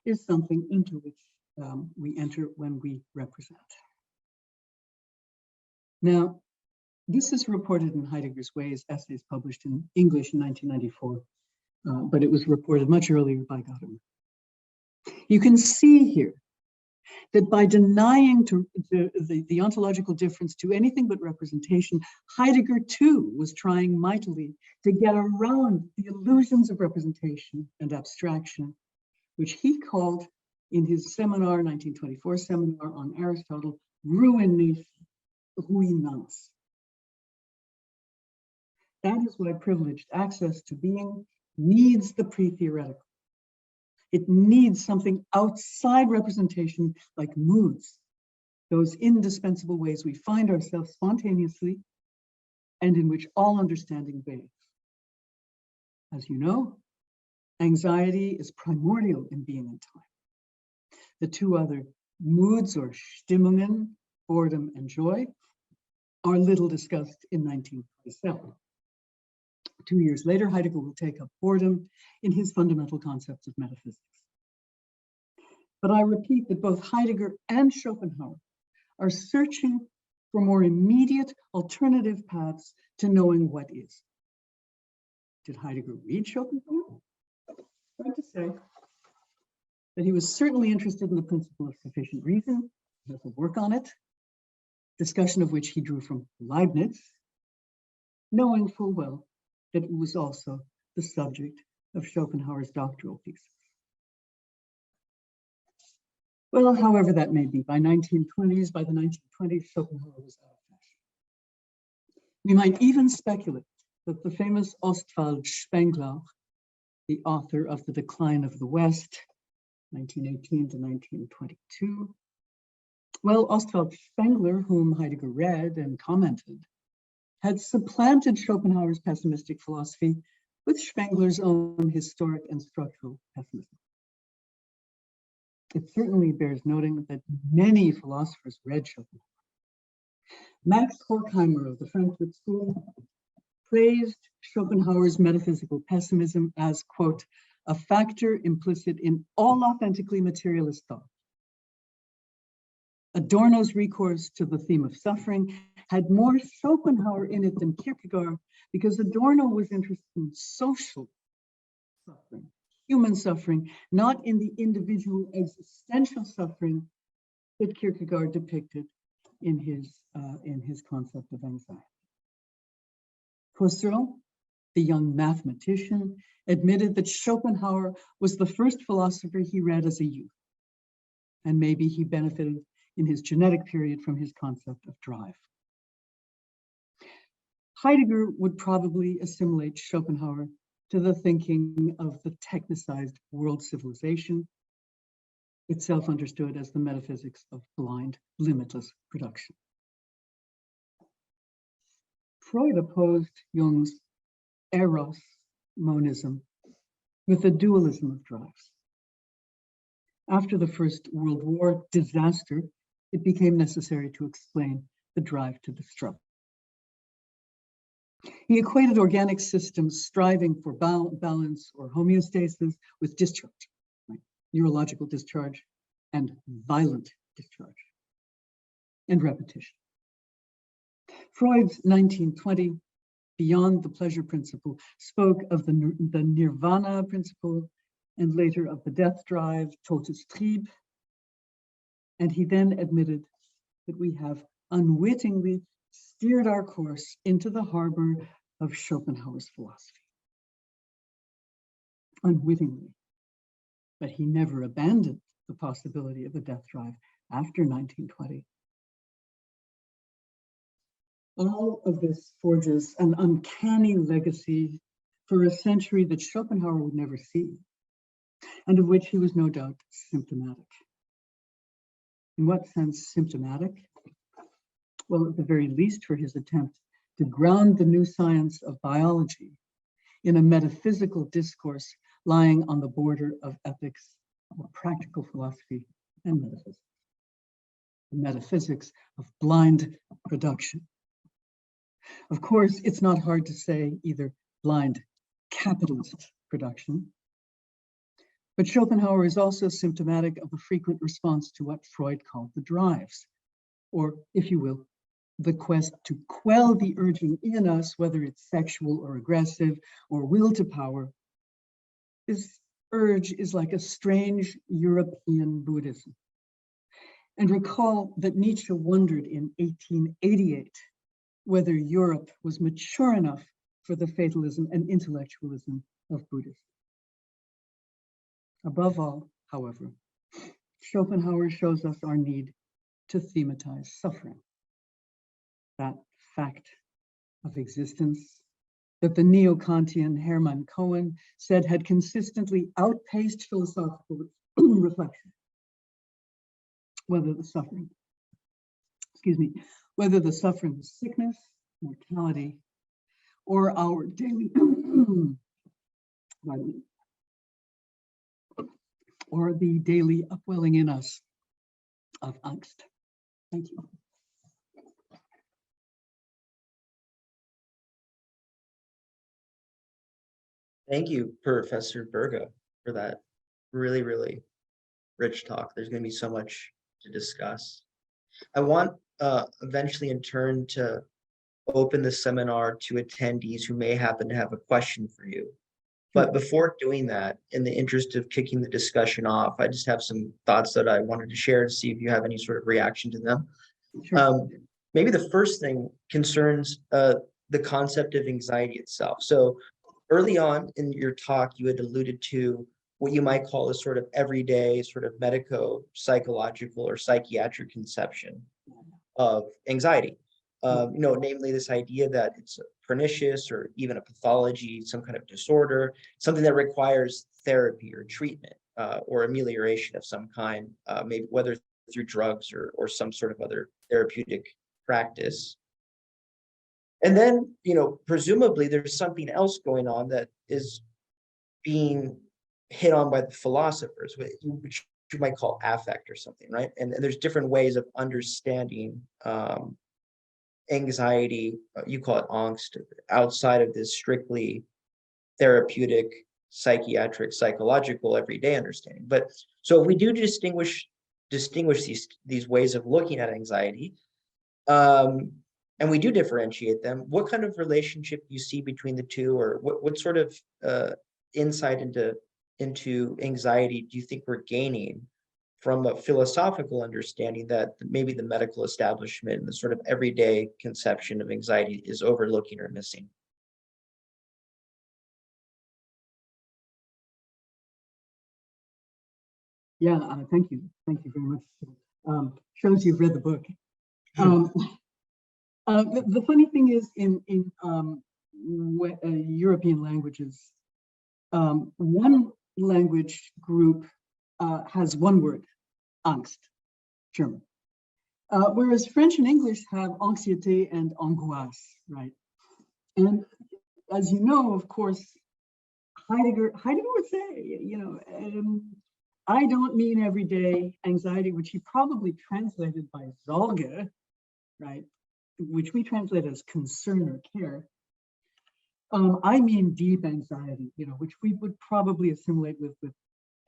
is something into which we enter when we represent. Now, this is reported in Heidegger's Ways, essays published in English in 1994, but it was reported much earlier by Gadamer. You can see here that by denying the ontological difference to anything but representation, Heidegger too was trying mightily to get around the illusions of representation and abstraction, which he called in his seminar, 1924 seminar on Aristotle, ruinance. That is why privileged access to being needs the pre-theoretical. It needs something outside representation, like moods, those indispensable ways we find ourselves spontaneously and in which all understanding bathes. As you know, anxiety is primordial in being and time. The two other moods, or Stimmungen, boredom and joy, are little discussed in 1927. 2 years later, Heidegger will take up boredom in his fundamental concepts of metaphysics. But I repeat that both Heidegger and Schopenhauer are searching for more immediate alternative paths to knowing what is. Did Heidegger read Schopenhauer? Hard to say. But he was certainly interested in the principle of sufficient reason. He has a work on it, discussion of which he drew from Leibniz, knowing full well that it was also the subject of Schopenhauer's doctoral thesis. Well, however that may be, by the 1920s, Schopenhauer was out of fashion. We might even speculate that the famous Ostwald Spengler, the author of The Decline of the West, 1918 to 1922, well, Ostwald Spengler, whom Heidegger read and commented, had supplanted Schopenhauer's pessimistic philosophy with Spengler's own historic and structural pessimism. It certainly bears noting that many philosophers read Schopenhauer. Max Horkheimer of the Frankfurt School praised Schopenhauer's metaphysical pessimism as, quote, a factor implicit in all authentically materialist thought. Adorno's recourse to the theme of suffering had more Schopenhauer in it than Kierkegaard, because Adorno was interested in social suffering, human suffering, not in the individual existential suffering that Kierkegaard depicted in his concept of anxiety. Husserl, the young mathematician, admitted that Schopenhauer was the first philosopher he read as a youth, and maybe he benefited in his genetic period from his concept of drive. Heidegger would probably assimilate Schopenhauer to the thinking of the technicized world civilization, itself understood as the metaphysics of blind, limitless production. Freud opposed Jung's eros monism with the dualism of drives. After the First World War disaster, it became necessary to explain the drive to destruct. He equated organic systems striving for balance or homeostasis with discharge, right? Neurological discharge and violent discharge and repetition. Freud's 1920 Beyond the Pleasure Principle spoke of the nirvana principle and later of the death drive, totes Trieb. And he then admitted that we have unwittingly steered our course into the harbor of Schopenhauer's philosophy. Unwittingly, but he never abandoned the possibility of a death drive after 1920. All of this forges an uncanny legacy for a century that Schopenhauer would never see, and of which he was no doubt symptomatic. In what sense symptomatic? Well, at the very least, for his attempt to ground the new science of biology in a metaphysical discourse lying on the border of ethics, of practical philosophy, and metaphysics. The metaphysics of blind production. Of course, it's not hard to say either blind capitalist production, but Schopenhauer is also symptomatic of a frequent response to what Freud called the drives, or, if you will, the quest to quell the urging in us, whether it's sexual or aggressive or will to power. This urge is like a strange European Buddhism. And recall that Nietzsche wondered in 1888 whether Europe was mature enough for the fatalism and intellectualism of Buddhism. Above all, however, Schopenhauer shows us our need to thematize suffering. That fact of existence that the neo-Kantian Hermann Cohen said had consistently outpaced philosophical reflection. Whether the suffering of sickness, mortality, or our daily, or the daily upwelling in us of angst. Thank you. Thank you, Professor Bergo, for that really, really rich talk. There's going to be so much to discuss. I want eventually in turn to open the seminar to attendees who may happen to have a question for you. But before doing that, in the interest of kicking the discussion off, I just have some thoughts that I wanted to share to see if you have any sort of reaction to them. Sure. Maybe the first thing concerns the concept of anxiety itself. So early on in your talk, you had alluded to what you might call a sort of everyday sort of medico-psychological or psychiatric conception of anxiety. Namely this idea that it's pernicious or even a pathology, some kind of disorder, something that requires therapy or treatment or amelioration of some kind, maybe whether through drugs or some sort of other therapeutic practice. And then, presumably there's something else going on that is being hit on by the philosophers, which you might call affect or something, right? And there's different ways of understanding anxiety, you call it angst, outside of this strictly therapeutic, psychiatric, psychological, everyday understanding. But so if we do distinguish these ways of looking at anxiety, and we do differentiate them, what kind of relationship you see between the two, or what sort of insight into anxiety do you think we're gaining from a philosophical understanding that maybe the medical establishment and the sort of everyday conception of anxiety is overlooking or missing? Yeah, thank you. Thank you very much. Shows you've read the book. The funny thing is, in European languages, one language group has one word, Angst, German. Whereas French and English have anxiété and angoisse, right? And as you know, of course, Heidegger would say, I don't mean everyday anxiety, which he probably translated by Sorge, right? Which we translate as concern or care. I mean deep anxiety, which we would probably assimilate with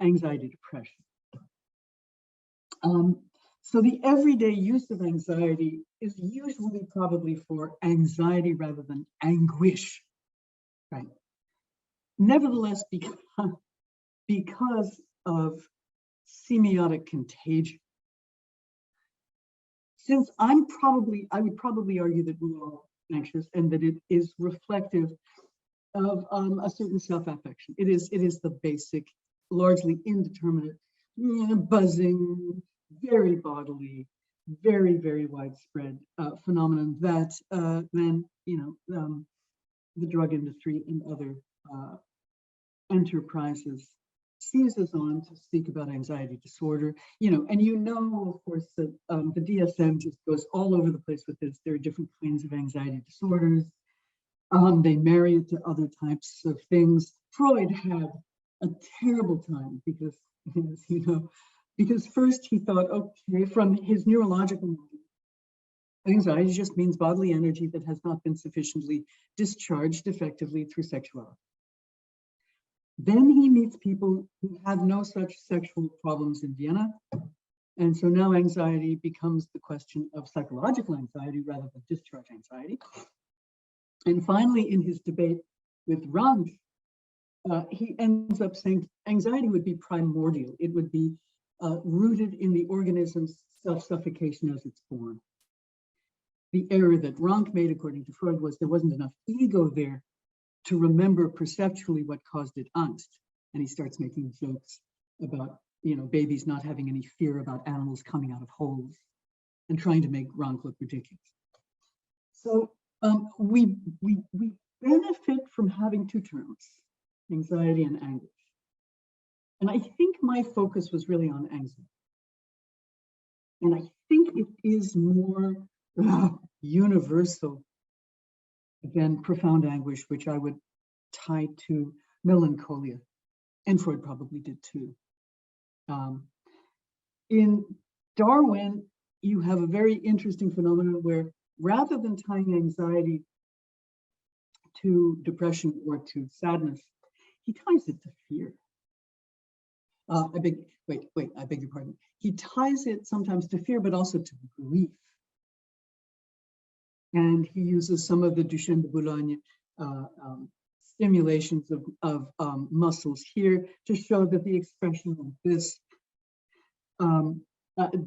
anxiety depression. So the everyday use of anxiety is usually probably for anxiety rather than anguish, right? Nevertheless, because of semiotic contagion, since I would probably argue that we're all anxious and that it is reflective of a certain self-affection. It is the basic, largely indeterminate, buzzing, very bodily, very, very widespread phenomenon that then, the drug industry and other enterprises seizes on to speak about anxiety disorder, and of course, that the DSM just goes all over the place with this. There are different kinds of anxiety disorders. They marry it to other types of things. Freud had a terrible time because, because first he thought, okay, from his neurological model, anxiety just means bodily energy that has not been sufficiently discharged effectively through sexuality. Then he meets people who have no such sexual problems in Vienna. And so now anxiety becomes the question of psychological anxiety rather than discharge anxiety. And finally, in his debate with Rank, he ends up saying anxiety would be primordial. It would be rooted in the organism's self-suffocation as it's born. The error that Rank made, according to Freud, was there wasn't enough ego there to remember perceptually what caused it angst. And he starts making jokes about, babies not having any fear about animals coming out of holes and trying to make Rank look ridiculous. So we benefit from having two terms, anxiety and anguish. And I think my focus was really on anxiety. And I think it is more universal than profound anguish, which I would tie to melancholia, and Freud probably did too. In Darwin, you have a very interesting phenomenon where rather than tying anxiety to depression or to sadness, he ties it to fear. I beg your pardon. He ties it sometimes to fear, but also to grief. And he uses some of the Duchenne de Boulogne stimulations of muscles here to show that the expression of this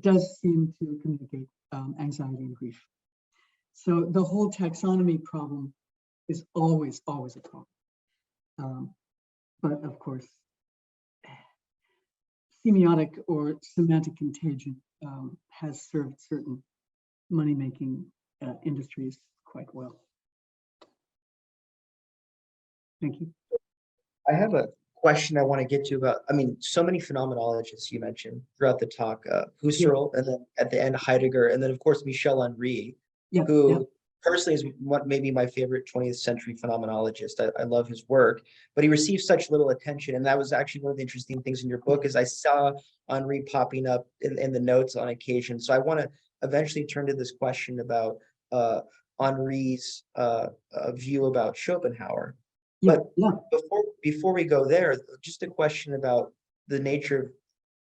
does seem to communicate anxiety and grief. So the whole taxonomy problem is always a problem. But of course, semiotic or semantic contagion has served certain money-making industries quite well. Thank you. I have a question I want to get to about, I mean, so many phenomenologists you mentioned throughout the talk, Husserl, and then at the end Heidegger, and then of course Michel Henry, Yeah, who yeah. personally is what maybe my favorite 20th century phenomenologist. I love his work, but he received such little attention. And that was actually one of the interesting things in your book is I saw Henri popping up in the notes on occasion. So I want to eventually turn to this question about Henri's view about Schopenhauer. Yeah, But yeah. before we go there, just a question about the nature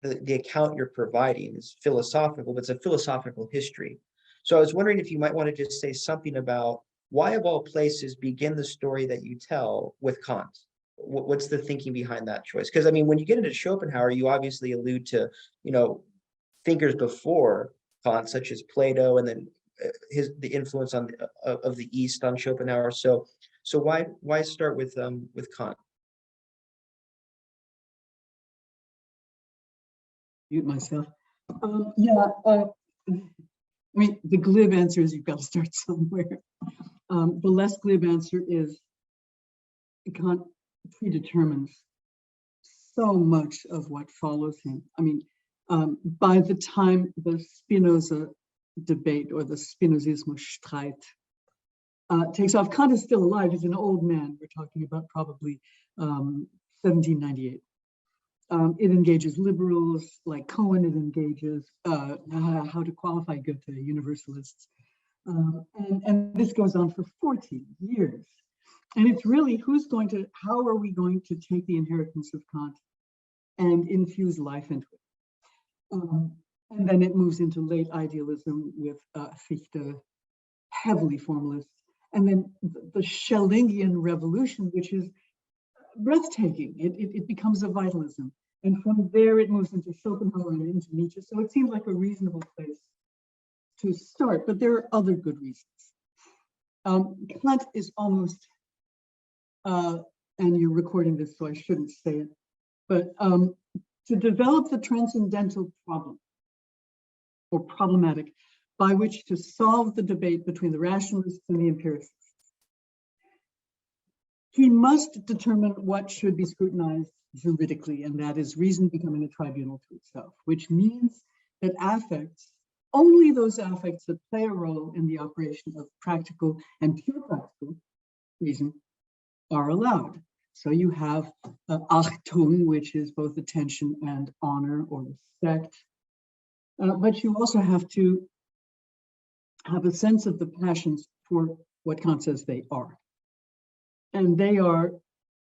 of the account you're providing is philosophical, but it's a philosophical history. So I was wondering if you might want to just say something about why of all places begin the story that you tell with Kant? What's the thinking behind that choice? Because I mean, when you get into Schopenhauer, you obviously allude to, thinkers before Kant, such as Plato, and then the influence on of the East on Schopenhauer. So why start with Kant? Mute myself. I mean, the glib answer is you've got to start somewhere. The less glib answer is Kant predetermines so much of what follows him. I mean, by the time the Spinoza debate or the Spinozismus Streit takes off, Kant is still alive. He's an old man. We're talking about probably 1798. It engages liberals like Cohen. It engages how to qualify Goethe, universalists. And this goes on for 40 years. And it's really how are we going to take the inheritance of Kant and infuse life into it? And then it moves into late idealism with Fichte, heavily formalist. And then the Schellingian revolution, which is breathtaking. It becomes a vitalism. And from there, it moves into Schopenhauer and into Nietzsche. So it seems like a reasonable place to start, but there are other good reasons. Kant is almost, and you're recording this, so I shouldn't say it, but to develop the transcendental problem or problematic by which to solve the debate between the rationalists and the empiricists, he must determine what should be scrutinized juridically, and that is reason becoming a tribunal to itself, which means that affects, only those affects that play a role in the operation of practical and pure practical reason are allowed. So you have Achtung, which is both attention and honor or respect, but you also have to have a sense of the passions for what Kant says they are. And they are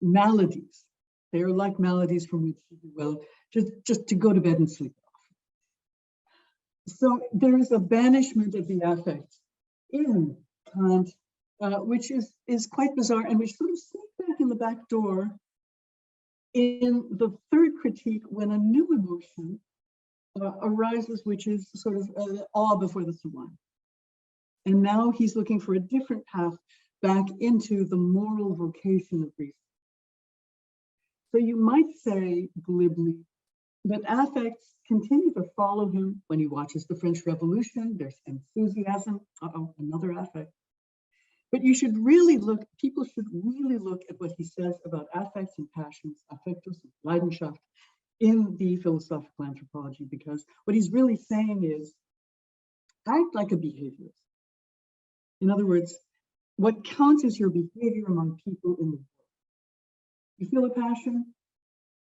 maladies. They are like maladies from which you do well just to go to bed and sleep off. So there is a banishment of the affect in Kant, which is quite bizarre and which sort of sneaks back in the back door in the third critique when a new emotion arises, which is sort of awe before the sublime. And now he's looking for a different path back into the moral vocation of reason. So you might say glibly that affects continue to follow him when he watches the French Revolution. There's enthusiasm, another affect. But you should really people should really look at what he says about affects and passions, affectus and Leidenschaft, in the philosophical anthropology, because what he's really saying is act like a behaviorist. In other words, what counts is your behavior among people in the world. You feel a passion,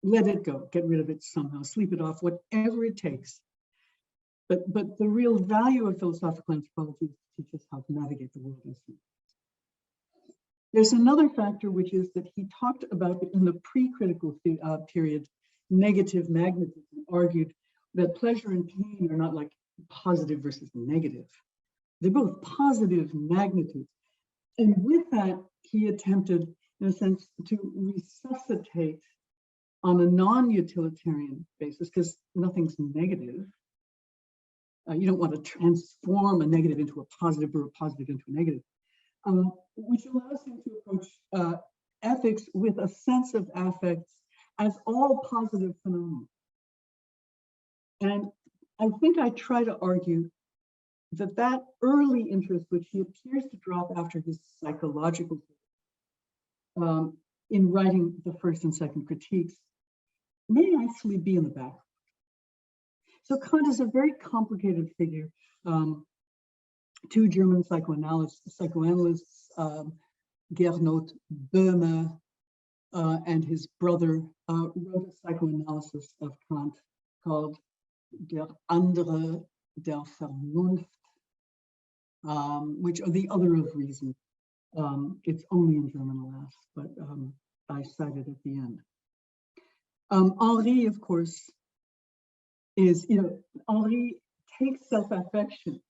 let it go, get rid of it somehow, sleep it off, whatever it takes. But the real value of philosophical anthropology is to teach us how to navigate the world. There's another factor, which is that he talked about in the pre-critical period, negative magnetism, argued that pleasure and pain are not like positive versus negative. They're both positive magnitudes. And with that, he attempted, in a sense, to resuscitate on a non-utilitarian basis, because nothing's negative. You don't want to transform a negative into a positive or a positive into a negative, which allows him to approach ethics with a sense of affects as all positive phenomena. And I think I try to argue that that early interest, which he appears to drop after his psychological, in writing the first and second critiques, may actually be in the back. So Kant is a very complicated figure. Two German psychoanalysts, Gernot Böhme and his brother, wrote a psychoanalysis of Kant called Der andere der Vernunft, which are the other of reason. It's only in German, alas, but I cite it at the end. Henri, of course, is, Henri takes self-affection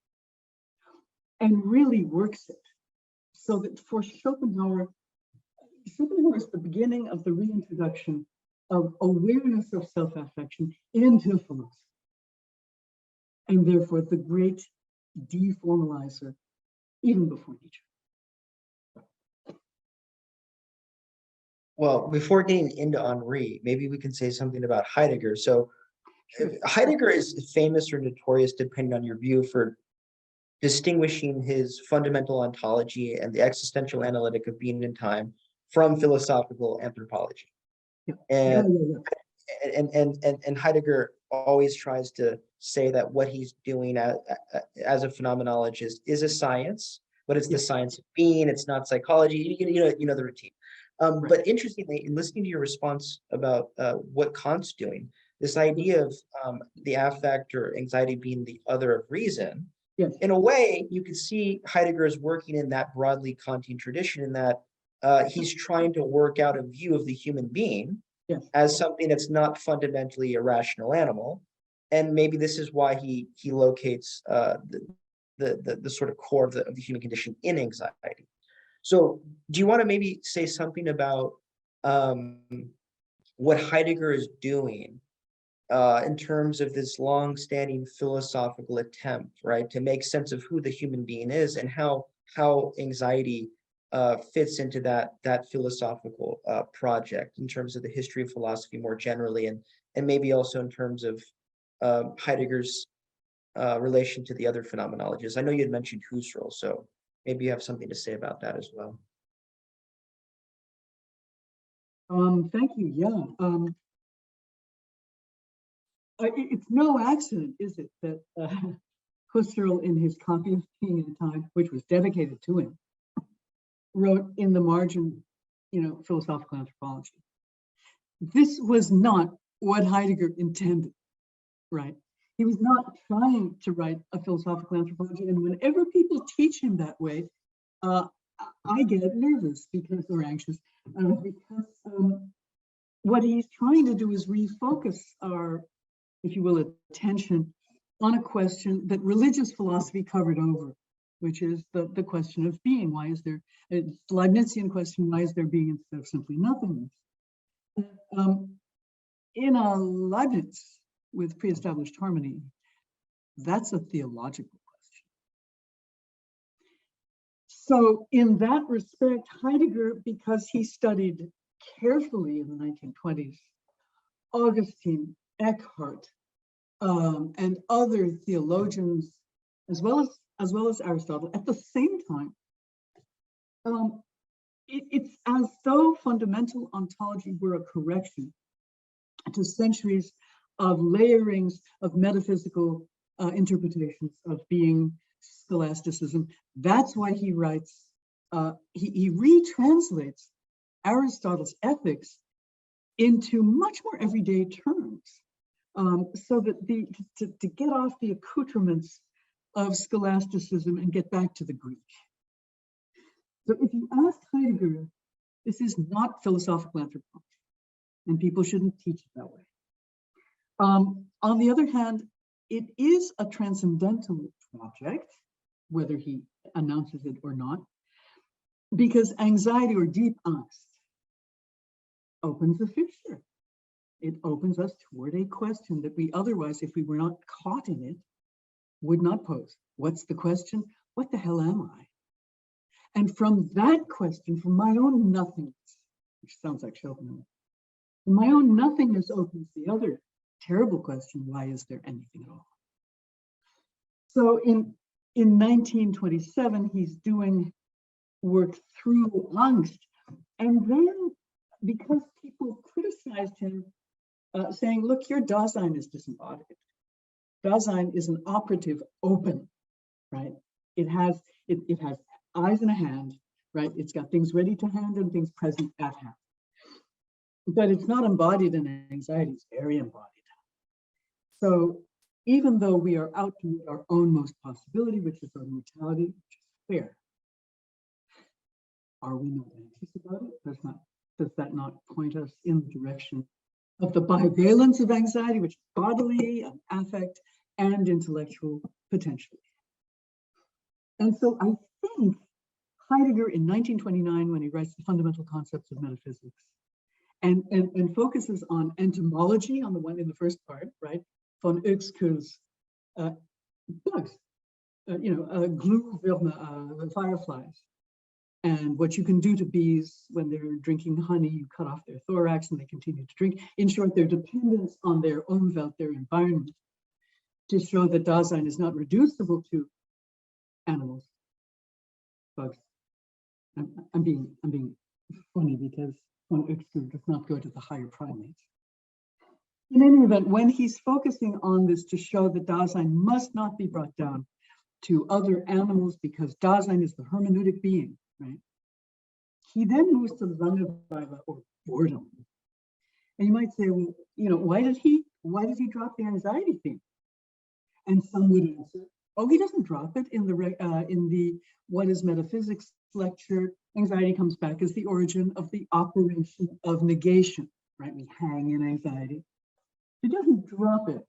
and really works it. So that for Schopenhauer is the beginning of the reintroduction of awareness of self-affection into philosophy. And therefore the great deformalizer, even before Nietzsche. Well, before getting into Henri, maybe we can say something about Heidegger. So Sure. Heidegger is famous or notorious, depending on your view, for distinguishing his fundamental ontology and the existential analytic of being and time from philosophical anthropology. Yeah. And Heidegger always tries to say that what he's doing as a phenomenologist is a science, but it's the science of being. It's not psychology. You know the routine. Right. But interestingly, in listening to your response about what Kant's doing, this idea of the affect or anxiety being the other of reason, Yes. in a way, you could see Heidegger is working in that broadly Kantian tradition, in that he's trying to work out a view of the human being as something that's not fundamentally a rational animal. And maybe this is why he locates the sort of core of the human condition in anxiety. So do you want to maybe say something about what Heidegger is doing in terms of this long-standing philosophical attempt, right, to make sense of who the human being is and how anxiety fits into that philosophical project in terms of the history of philosophy more generally, and maybe also in terms of Heidegger's relation to the other phenomenologists? I know you had mentioned Husserl, so maybe you have something to say about that as well. Thank you. Yeah. It's no accident, is it, that Husserl, in his copy of Being and Time, which was dedicated to him, wrote in the margin, philosophical anthropology. This was not what Heidegger intended, right? He was not trying to write a philosophical anthropology, and whenever people teach him that way, I get nervous or anxious because what he's trying to do is refocus our, if you will, attention on a question that religious philosophy covered over, which is the question of being. Why is there, a Leibnizian question, why is there being instead of simply nothingness? In a Leibniz with pre-established harmony, that's a theological question. So in that respect, Heidegger, because he studied carefully in the 1920s, Augustine, Eckhart, and other theologians, as well as Aristotle, at the same time, it's as though fundamental ontology were a correction to centuries of layerings of metaphysical interpretations of being, scholasticism. That's why he writes, he retranslates Aristotle's ethics into much more everyday terms, so that to get off the accoutrements of scholasticism and get back to the Greek. So if you ask Heidegger, this is not philosophical anthropology, and people shouldn't teach it that way. On the other hand, it is a transcendental project, whether he announces it or not, because anxiety or deep angst opens a fixture. It opens us toward a question that we otherwise, if we were not caught in it, would not pose. What's the question? What the hell am I? And from that question, from my own nothingness, which sounds like Schopenhauer, from my own nothingness opens the other terrible question, why is there anything at all? So in 1927, he's doing work through angst. And then because people criticized him, saying, look, your Dasein is disembodied. Dasein is an operative open, right? It has eyes and a hand, right? It's got things ready to hand and things present at hand. But it's not embodied in anxiety, it's very embodied. So even though we are out to meet our own most possibility, which is our mortality, which is fair, are we not anxious about it? Does that not point us in the direction of the bivalence of anxiety, which is bodily, affect, and intellectual potentially? And so I think Heidegger in 1929, when he writes the fundamental concepts of metaphysics, and focuses on entomology on the one in the first part, right? Von Uexküll's bugs, glue fireflies, and what you can do to bees when they're drinking honey, you cut off their thorax and they continue to drink. In short, their dependence on their Umwelt, their environment, to show that Dasein is not reducible to animals, bugs. I'm being funny because von Uexküll does not go to the higher primates. In any event, when he's focusing on this to show that Dasein must not be brought down to other animals because Dasein is the hermeneutic being, right? He then moves to Langeweile or boredom. And you might say, well, why did he drop the anxiety theme? And some would answer, oh, he doesn't drop it in the What is Metaphysics lecture. Anxiety comes back as the origin of the operation of negation, right? We hang in anxiety. He doesn't drop it.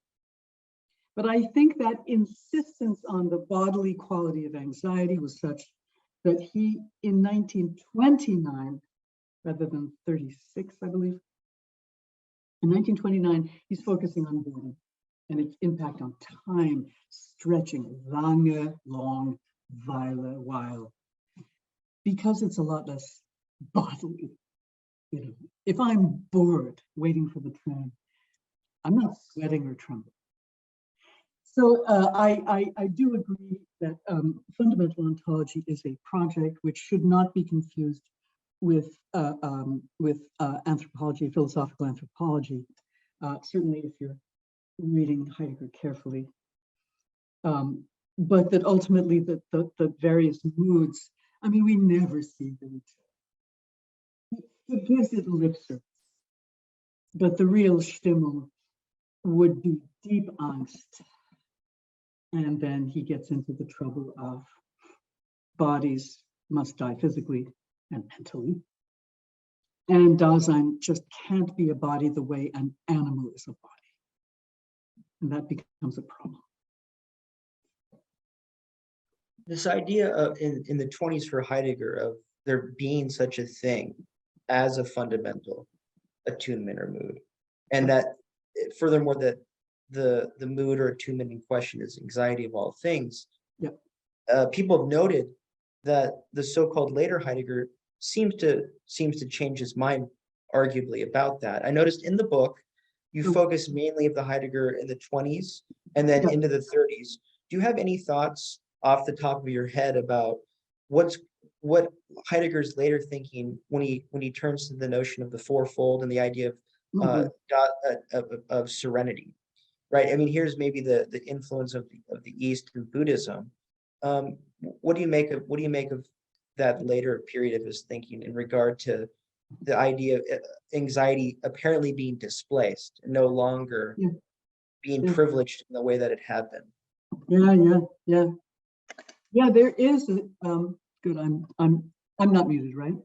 But I think that insistence on the bodily quality of anxiety was such that he, in 1929, rather than 36, I believe, in 1929, he's focusing on boredom and its impact on time, stretching, lange, long, Weile, while, because it's a lot less bodily. If I'm bored waiting for the train, I'm not sweating or trembling. So I do agree that fundamental ontology is a project which should not be confused with anthropology, philosophical anthropology. Certainly, if you're reading Heidegger carefully, but that ultimately the various moods. I mean, we never see them. He gives it lip service, but the real Stimmung would be deep angst. And then he gets into the trouble of bodies must die physically and mentally. And Dasein just can't be a body the way an animal is a body. And that becomes a problem. This idea of in the 20s for Heidegger of there being such a thing as a fundamental attunement or mood, and that furthermore that the mood or attunement in question is anxiety of all things. Yep. People have noted that the so-called later Heidegger seems to change his mind arguably about that. I noticed in the book you focus mainly of the Heidegger in the 20s and then into the 30s. Do you have any thoughts off the top of your head about what Heidegger's later thinking when he turns to the notion of the fourfold and the idea of serenity, right? I mean, here's maybe the influence of the East through Buddhism. What do you make of that later period of his thinking in regard to the idea of anxiety apparently being displaced and no longer being privileged in the way that it had been? Yeah, there is good. I'm not muted, right?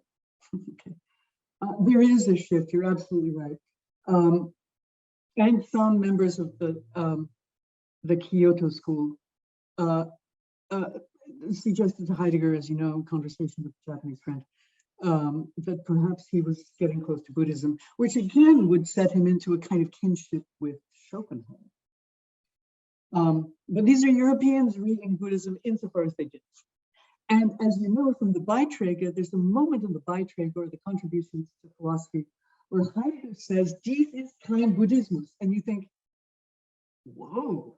Okay. There is a shift. You're absolutely right. And some members of the Kyoto school suggested to Heidegger, as you know, in conversation with a Japanese friend, that perhaps he was getting close to Buddhism, which again would set him into a kind of kinship with Schopenhauer. But these are Europeans reading Buddhism insofar as they did. And as you know from the Beiträge, there's a moment in the Beiträge or the contributions to philosophy where Heidegger says, dies ist kein Buddhismus. And you think, whoa,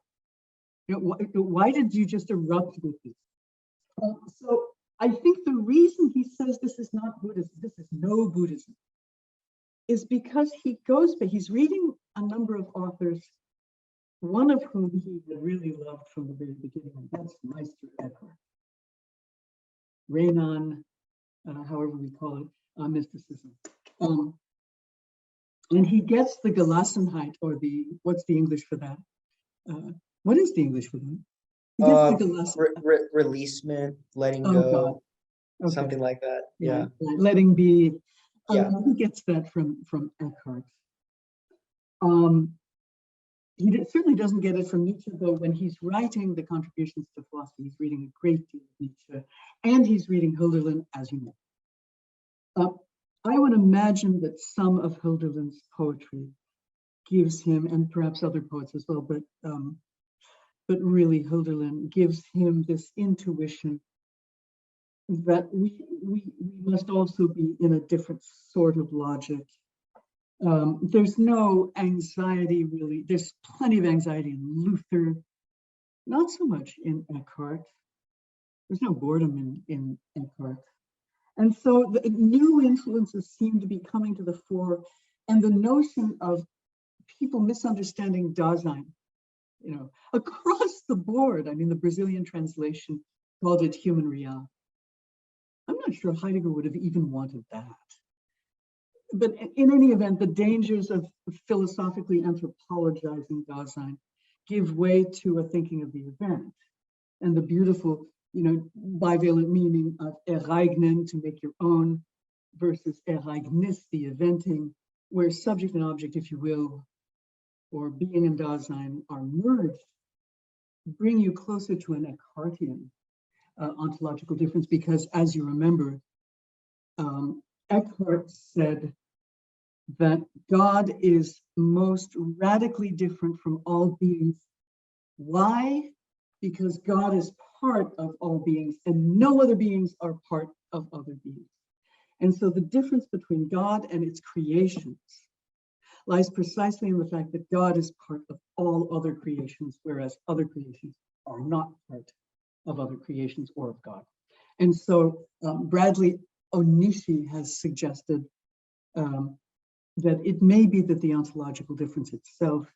why did you just erupt with this? So I think the reason he says this is not Buddhism, this is no Buddhism, is because he's reading a number of authors, one of whom he had really loved from the very beginning, and that's Meister Eckhart. Renan, however we call it, mysticism. And he gets the Gelassenheit, or what's the English for that? What is the English for that? He gets the Gelassenheit. Releasement, letting Oh, go, God. Okay. something like that. Yeah. Letting be. Yeah. He gets that from Eckhart. He certainly doesn't get it from Nietzsche, though. When he's writing the contributions to philosophy, he's reading a great deal of Nietzsche, and he's reading Hölderlin, as you know. I would imagine that some of Hölderlin's poetry gives him, and perhaps other poets as well, but really Hölderlin gives him this intuition that we must also be in a different sort of logic. There's no anxiety, really. There's plenty of anxiety in Luther, not so much in Eckhart. There's no boredom in Eckhart. And so the new influences seem to be coming to the fore, and the notion of people misunderstanding Dasein, across the board. I mean, the Brazilian translation called it human real. I'm not sure Heidegger would have even wanted that. But in any event, the dangers of philosophically anthropologizing Dasein give way to a thinking of the event, and the beautiful, bivalent meaning of ereignen, to make your own, versus Ereignis, the eventing, where subject and object, if you will, or being and Dasein are merged, bring you closer to an Eckhartian ontological difference, because as you remember, Eckhart said that God is most radically different from all beings. Why? Because God is part of all beings, and no other beings are part of other beings. And so the difference between God and its creations lies precisely in the fact that God is part of all other creations, whereas other creations are not part of other creations or of God. And so Bradley Onishi has suggested that it may be that the ontological difference itself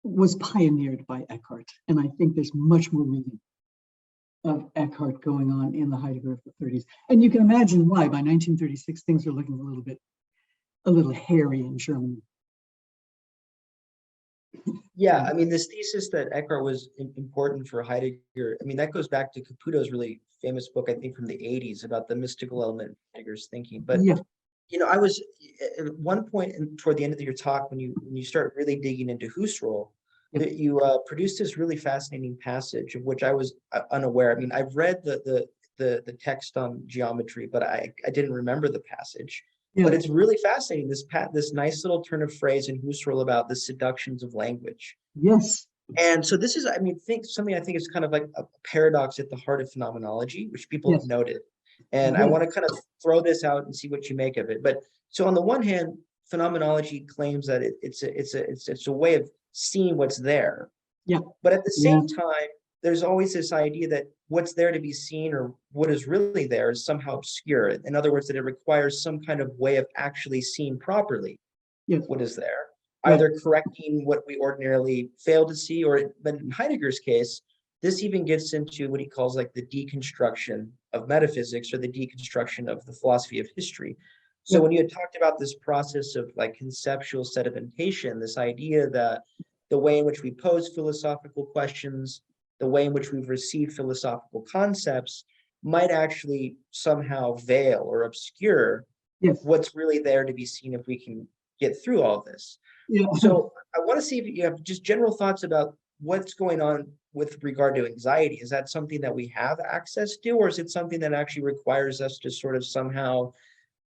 was pioneered by Eckhart. And I think there's much more reading of Eckhart going on in the Heidegger of the 30s. And you can imagine why. By 1936, things are looking a little hairy in Germany. Yeah, I mean, this thesis that Eckhart was important for Heidegger, I mean, that goes back to Caputo's really famous book, I think from the 80s, about the mystical element of Heidegger's thinking. But, yeah. I was at one point toward the end of your talk, when you start really digging into Husserl, that you produced this really fascinating passage of which I was unaware. I mean, I've read the text on geometry, but I didn't remember the passage. Yeah. But it's really fascinating, this nice little turn of phrase in Husserl about the seductions of language. Yes. And so this is, I mean, something I think is kind of like a paradox at the heart of phenomenology, which people have noted. And I want to kind of throw this out and see what you make of it. But so on the one hand, phenomenology claims that it's a way of seeing what's there. Yeah. But at the same time, there's always this idea that what's there to be seen, or what is really there, is somehow obscure. In other words, that it requires some kind of way of actually seeing properly what is there, either correcting what we ordinarily fail to see, but in Heidegger's case, this even gets into what he calls like the deconstruction of metaphysics, or the deconstruction of the philosophy of history. So when you had talked about this process of like conceptual sedimentation, this idea that the way in which we pose philosophical questions, the way in which we've received philosophical concepts, might actually somehow veil or obscure what's really there to be seen if we can get through all this. So I want to see if you have just general thoughts about what's going on with regard to anxiety. Is that something that we have access to, or is it something that actually requires us to sort of somehow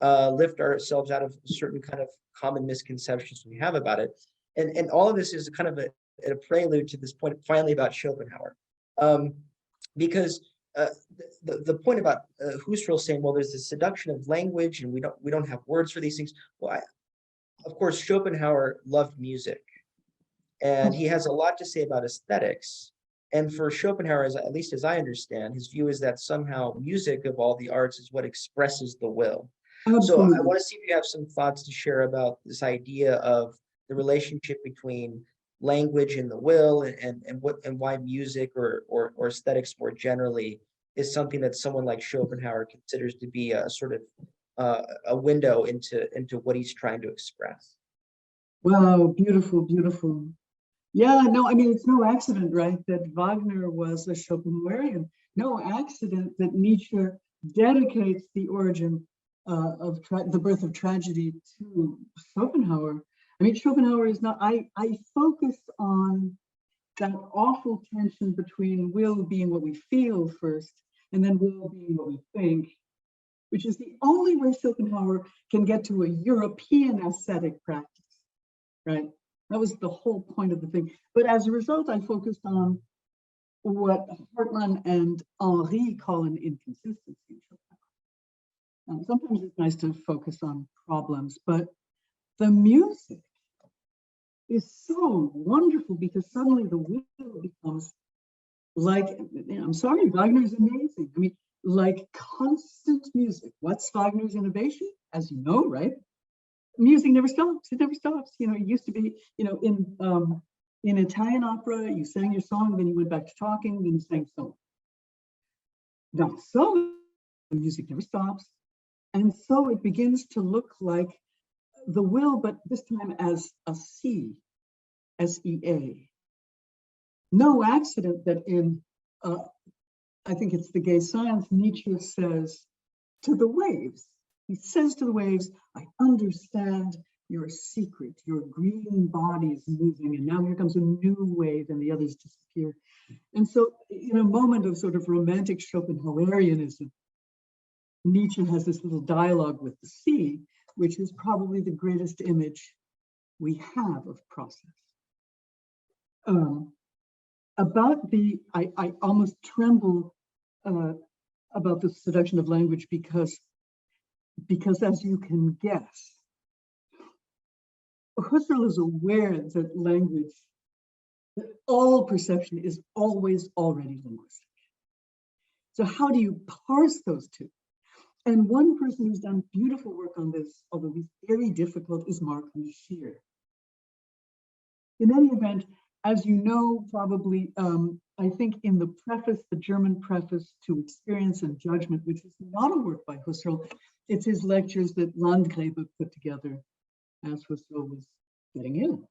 lift ourselves out of certain kind of common misconceptions we have about it? And all of this is kind of a prelude to this point finally about Schopenhauer, because the point about Husserl saying, well, there's this seduction of language and we don't have words for these things. Well, of course, Schopenhauer loved music, And he has a lot to say about aesthetics. And for Schopenhauer, at least as I understand, his view is that somehow music of all the arts is what expresses the will. So I Absolutely. want to see if you have some thoughts to share about this idea of the relationship between language and the will, and why music or aesthetics more generally is something that someone like Schopenhauer considers to be a sort of a window into what he's trying to express. Wow, beautiful, beautiful. Yeah, no, I mean, it's no accident, right, that Wagner was a Schopenhauerian. No accident that Nietzsche dedicates the origin of the birth of tragedy to Schopenhauer. I mean, Schopenhauer is not, I focused on that awful tension between will being what we feel first, and then will being what we think, which is the only way Schopenhauer can get to a European aesthetic practice, right? That was the whole point of the thing. But as a result, I focused on what Hartmann and Henri call an inconsistency. Sometimes it's nice to focus on problems, but the music is so wonderful because suddenly the will becomes like, I'm sorry, Wagner's amazing. I mean, like constant music. What's Wagner's innovation? As you know, right? Music never stops. It never stops. You know, it used to be, you know, in Italian opera, you sang your song, then you went back to talking, then you sang song. Not so. The music never stops. And so it begins to look like the will, but this time as a C, S-E-A. No accident that in, I think it's The Gay Science, Nietzsche says to the waves, he says to the waves, I understand your secret, your green body is moving, and now here comes a new wave and the others disappear. And so in a moment of sort of romantic Schopenhauerianism, Nietzsche has this little dialogue with the sea, which is probably the greatest image we have of process. About the, I almost tremble about the seduction of language because as you can guess, Husserl is aware that language, that all perception is always already linguistic. So how do you parse those two? And one person who's done beautiful work on this, although he's very difficult, is Mark Lussier. In any event, as you know, probably, I think in the preface, the German preface to Experience and Judgment, which is not a work by Husserl, it's his lectures that Landgrebe put together as Husserl was getting in.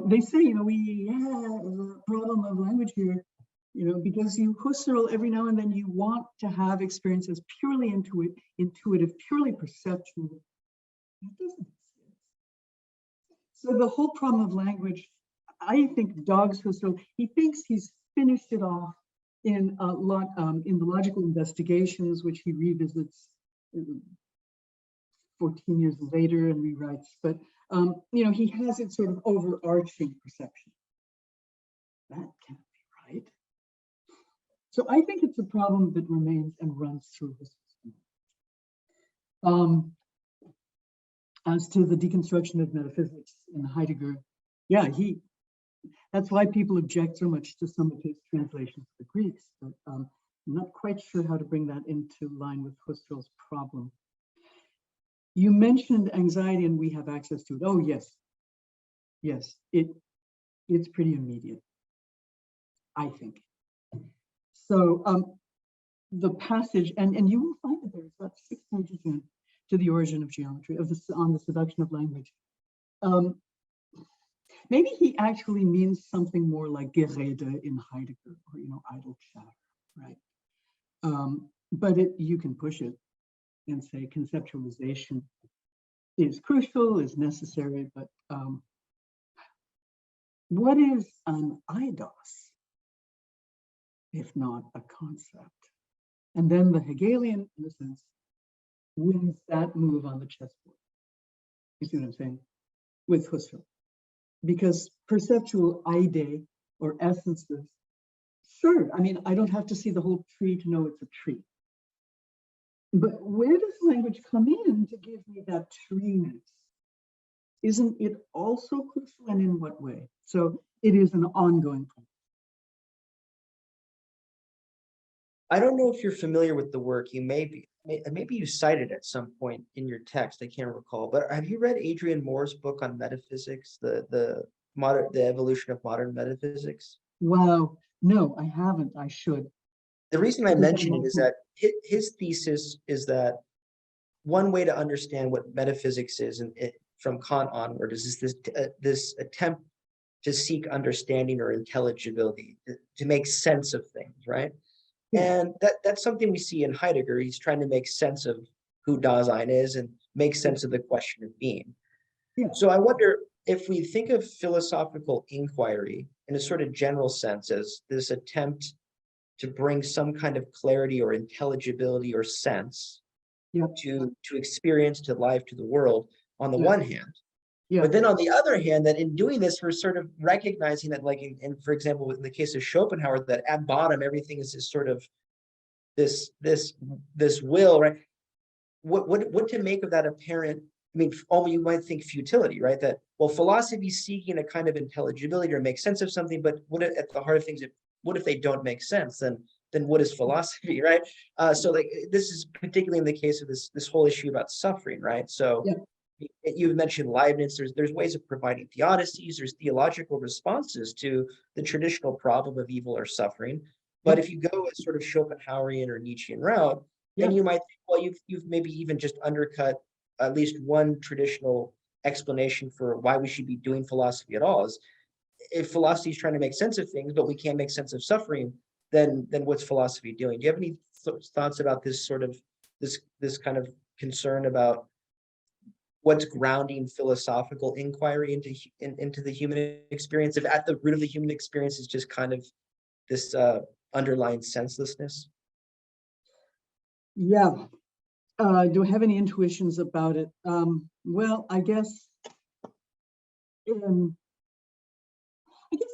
They say, you know, we have a problem of language here, you know, because you Husserl every now and then you want to have experiences purely intuitive, purely perceptual. That doesn't make sense. So the whole problem of language, I think, dogs Husserl. He thinks he's finished it off in the Logical Investigations, which he revisits 14 years later and rewrites. But you know, he has it sort of overarching perception. That can't be right. So I think it's a problem that remains and runs through his system. As to the deconstruction of metaphysics in Heidegger, yeah, that's why people object so much to some of his translations of the Greeks, but I'm not quite sure how to bring that into line with Husserl's problem. You mentioned anxiety and we have access to it. Oh, yes. Yes, it's pretty immediate, I think. So the passage, and you will find that there's about 6 pages in to The Origin of Geometry, on the seduction of language. Maybe he actually means something more like Gerede in Heidegger, or, you know, idle chatter, right? But you can push it and say conceptualization is crucial, is necessary, but what is an eidos if not a concept? And then the Hegelian, in a sense, wins that move on the chessboard. You see what I'm saying? With Husserl. Because perceptual idea or essences, sure, I mean, I don't have to see the whole tree to know it's a tree. But where does language come in to give me that treeness? Isn't it also crucial, and in what way? So it is an ongoing process. I don't know if you're familiar with the work. You may be, maybe you cited at some point in your text. I can't recall. But have you read Adrian Moore's book on metaphysics, the evolution of modern metaphysics? Wow, no, I haven't. I should. The reason I Because I'm mention it is also- that his thesis is that one way to understand what metaphysics is, and from Kant onward, is this attempt to seek understanding or intelligibility, to make sense of things, right? Yeah. And that's something we see in Heidegger. He's trying to make sense of who Dasein is and make sense of the question of being. Yeah. So I wonder if we think of philosophical inquiry in a sort of general sense as this attempt to bring some kind of clarity or intelligibility or sense Yeah. to experience, to life, to the world on the Yeah. one hand. Yeah. But then on the other hand, that in doing this, we're sort of recognizing that, like for example, in the case of Schopenhauer, that at bottom everything is this sort of this will, right? What to make of that apparent? I mean, you might think futility, right? That, well, philosophy is seeking a kind of intelligibility or make sense of something, but what if, at the heart of things, what if they don't make sense? Then what is philosophy, right? So like this is particularly in the case of this whole issue about suffering, right? So Yeah. you've mentioned Leibniz. There's ways of providing theodicies. There's theological responses to the traditional problem of evil or suffering. But Yeah. if you go a sort of Schopenhauerian or Nietzschean route, then Yeah. you might think, well, you've maybe even just undercut at least one traditional explanation for why we should be doing philosophy at all. Is if philosophy is trying to make sense of things, but we can't make sense of suffering, then what's philosophy doing? Do you have any thoughts about this sort of this kind of concern about what's grounding philosophical inquiry into the human experience, if at the root of the human experience is just kind of this underlying senselessness? Yeah. Do I have any intuitions about it? Well, I guess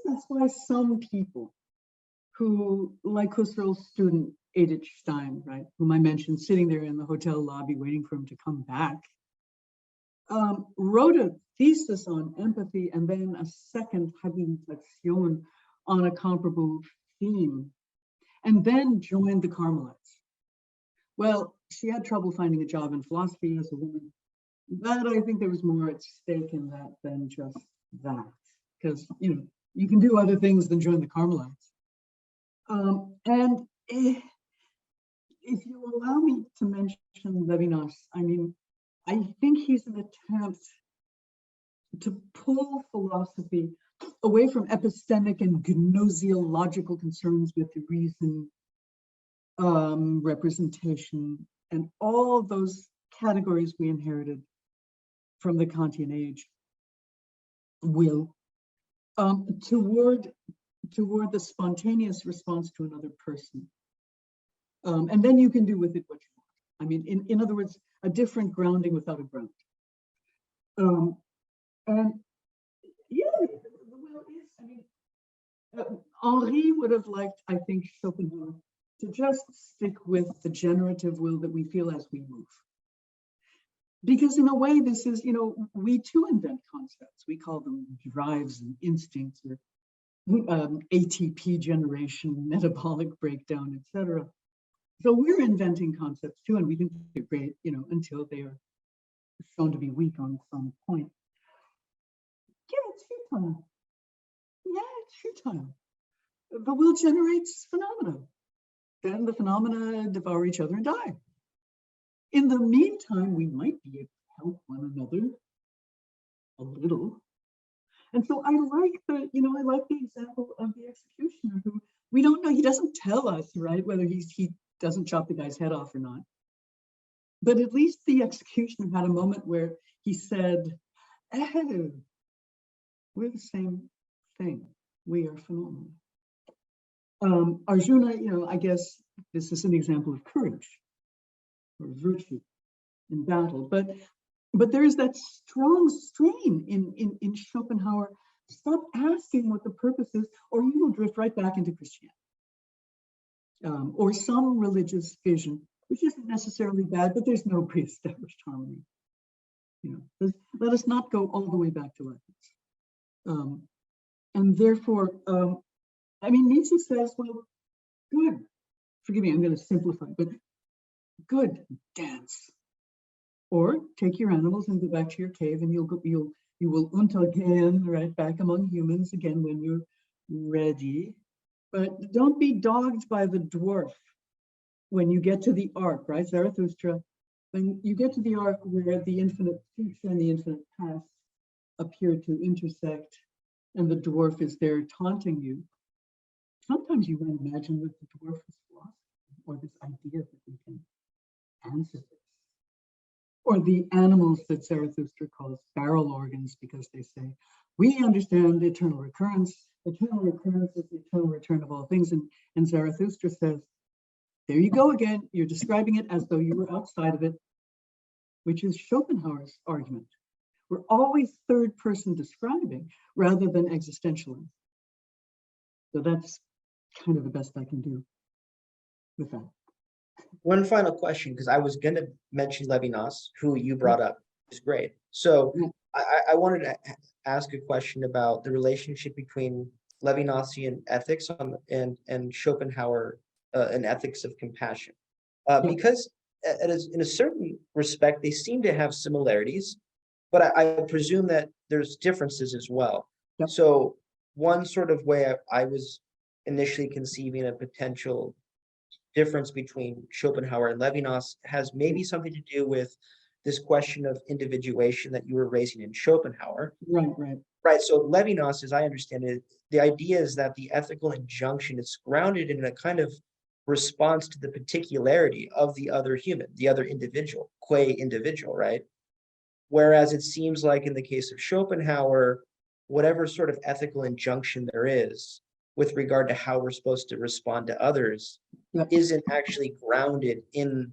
that's why some people who, like Husserl's student Edith Stein, right, whom I mentioned, sitting there in the hotel lobby waiting for him to come back, wrote a thesis on empathy and then a second Habilitation on a comparable theme, and then joined the Carmelites. Well, she had trouble finding a job in philosophy as a woman, but I think there was more at stake in that than just that, because you can do other things than join the Carmelites. And if you allow me to mention Levinas, I mean, I think he's an attempt to pull philosophy away from epistemic and gnoseological concerns with the reason, representation, and all those categories we inherited from the Kantian age, will, toward the spontaneous response to another person. And then you can do with it what you want. I mean, in other words, a different grounding without a ground. And yeah, the will is, I mean, Henri would have liked, I think, Schopenhauer to just stick with the generative will that we feel as we move. Because in a way, this is, we too invent concepts. We call them drives and instincts, or ATP generation, metabolic breakdown, etc. So we're inventing concepts too, and we think they're great, until they are shown to be weak on some point. Yeah, it's futile. Yeah, it's futile. The will generates phenomena. Then the phenomena devour each other and die. In the meantime, we might be able to help one another a little. And so I like the example of the executioner, who we don't know, he doesn't tell us, right, whether he doesn't chop the guy's head off or not. But at least the executioner had a moment where he said, oh, we're the same thing. We are phenomena. Arjuna, I guess this is an example of courage or virtue in battle. But there is that strong strain in Schopenhauer. Stop asking what the purpose is, or you will drift right back into Christianity. Or some religious vision, which isn't necessarily bad, but there's no pre-established harmony. Let us not go all the way back to ethics. And therefore, Nietzsche says, well, good. Forgive me, I'm going to simplify, but good, dance. Or take your animals and go back to your cave, and you will untergehen, right, back among humans again when you're ready. But don't be dogged by the dwarf when you get to the arc, right, Zarathustra. When you get to the arc where the infinite future and the infinite past appear to intersect, and the dwarf is there taunting you, sometimes you might imagine that the dwarf is philosophy, or this idea that we can answer this. Or the animals that Zarathustra calls barrel organs, because they say, we understand eternal recurrence. Eternal recurrence is the eternal return of all things. And Zarathustra says, there you go again. You're describing it as though you were outside of it, which is Schopenhauer's argument. We're always third person describing rather than existentially. So that's kind of the best I can do with that. One final question, because I was going to mention Levinas, who you brought up, is great. So I wanted to ask a question about the relationship between Levinasian ethics and Schopenhauer and ethics of compassion. Because in a certain respect, they seem to have similarities, but I presume that there's differences as well. Yep. So one sort of way I was initially conceiving a potential difference between Schopenhauer and Levinas has maybe something to do with this question of individuation that you were raising in Schopenhauer. Right. So Levinas, as I understand it, the idea is that the ethical injunction is grounded in a kind of response to the particularity of the other human, the other individual, qua individual, right? Whereas it seems like in the case of Schopenhauer, whatever sort of ethical injunction there is with regard to how we're supposed to respond to others isn't actually grounded in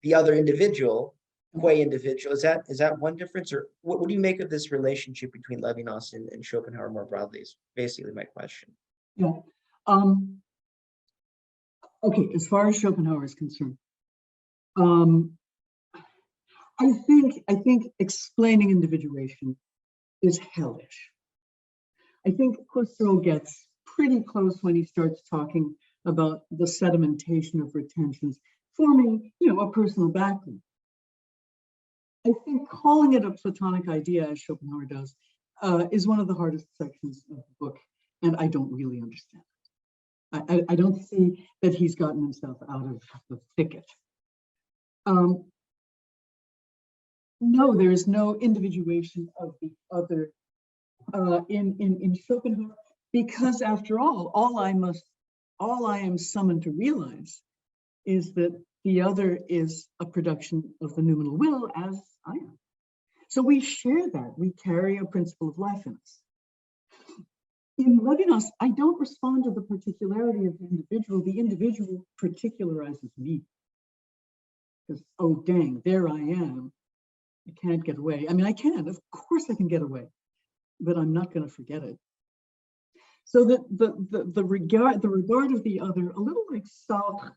the other individual, qua individual. Is that one difference? Or what do you make of this relationship between Levinas and Schopenhauer more broadly is basically my question. Yeah. Okay, as far as Schopenhauer is concerned, I think explaining individuation is hellish. I think Husserl gets pretty close when he starts talking about the sedimentation of retentions, forming, a personal background. I think calling it a Platonic idea, as Schopenhauer does, is one of the hardest sections of the book, and I don't really understand it. I don't see that he's gotten himself out of the thicket. No, there is no individuation of the other in Schopenhauer, because after all I am summoned to realize is that the other is a production of the noumenal will, as I am. So we share that. We carry a principle of life in us. In Levinas, I don't respond to the particularity of the individual. The individual particularizes me. Because, oh, dang, there I am. I can't get away. I can. Of course I can get away. But I'm not going to forget it. So that the regard of the other, a little like Sartre,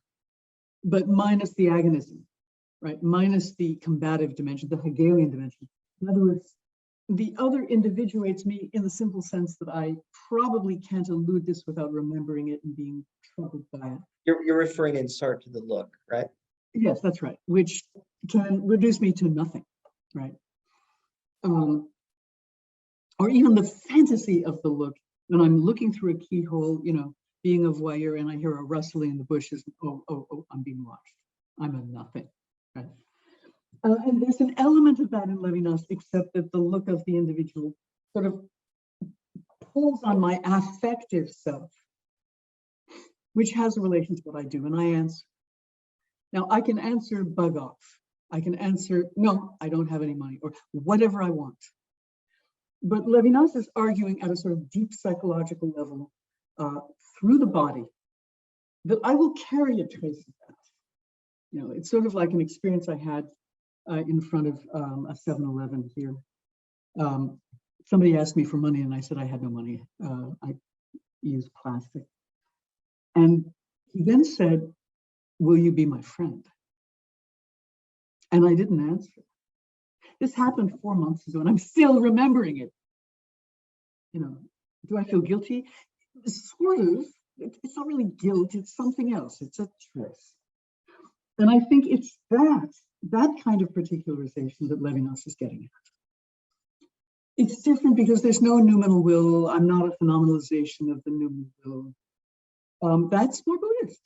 but minus the agonism, right? Minus the combative dimension, the Hegelian dimension. In other words, the other individuates me in the simple sense that I probably can't elude this without remembering it and being troubled by it. You're referring in Sartre to the look, right? Yes, that's right. Which can reduce me to nothing, right? Or even the fantasy of the look when I'm looking through a keyhole, being a voyeur, and I hear a rustling in the bushes. Oh, I'm being watched. I'm a nothing, right? And there's an element of that in Levinas, except that the look of the individual sort of pulls on my affective self, which has a relation to what I do, and I answer. Now, I can answer bug off. I can answer, no, I don't have any money, or whatever I want. But Levinas is arguing at a sort of deep psychological level through the body that I will carry a trace of that. It's sort of like an experience I had in front of a 7-Eleven here. Somebody asked me for money and I said I had no money. I used plastic. And he then said, "Will you be my friend?" And I didn't answer. This happened 4 months ago and I'm still remembering it. You know, do I feel guilty? Sort of. It's not really guilt, it's something else. It's a choice. And I think it's that kind of particularization that Levinas is getting at. It's different because there's no noumenal will. I'm not a phenomenalization of the noumenal will. That's more Buddhist.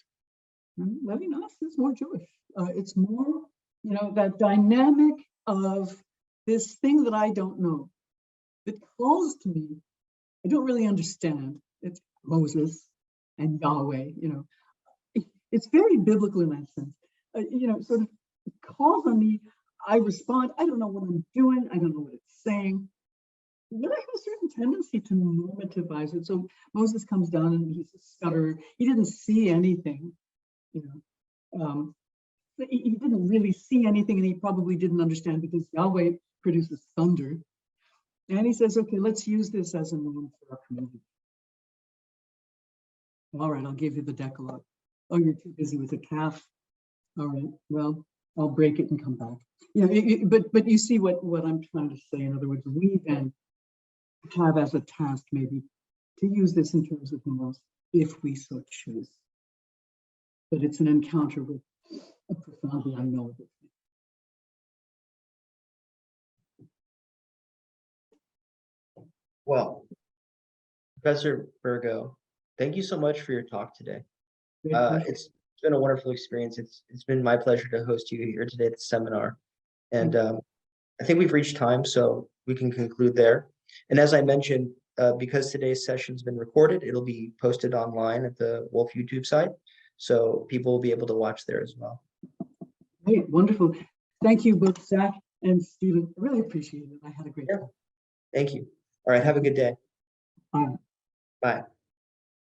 Levinas is more Jewish. It's more, you know, that dynamic of this thing that I don't know, that calls to me. I don't really understand. It's Moses and Yahweh, you know. It's very biblical in that sense. You know, sort of calls on me. I respond. I don't know what I'm doing. I don't know what it's saying. But I have a certain tendency to normativize it. So Moses comes down and he's a stutterer. He didn't see anything, you know. He didn't really see anything, and he probably didn't understand because Yahweh produces thunder. And he says, okay, let's use this as a norm for our community. All right, I'll give you the Decalogue. Oh, you're too busy with the calf. All right, well, I'll break it and come back. You know, but you see what I'm trying to say. In other words, we then have as a task maybe to use this in terms of morals if we so choose. But it's an encounter with a profoundly unknowable thing. Well, Professor Bergo, thank you so much for your talk today. It's been a wonderful experience. It's been my pleasure to host you here today at the seminar. And I think we've reached time, so we can conclude there. And as I mentioned, because today's session's been recorded, it'll be posted online at the Woolf YouTube site. So people will be able to watch there as well. Great, wonderful. Thank you both, Zach and Stephen. I really appreciate it. I had a great time. Thank you. All right, have a good day. Bye. Bye.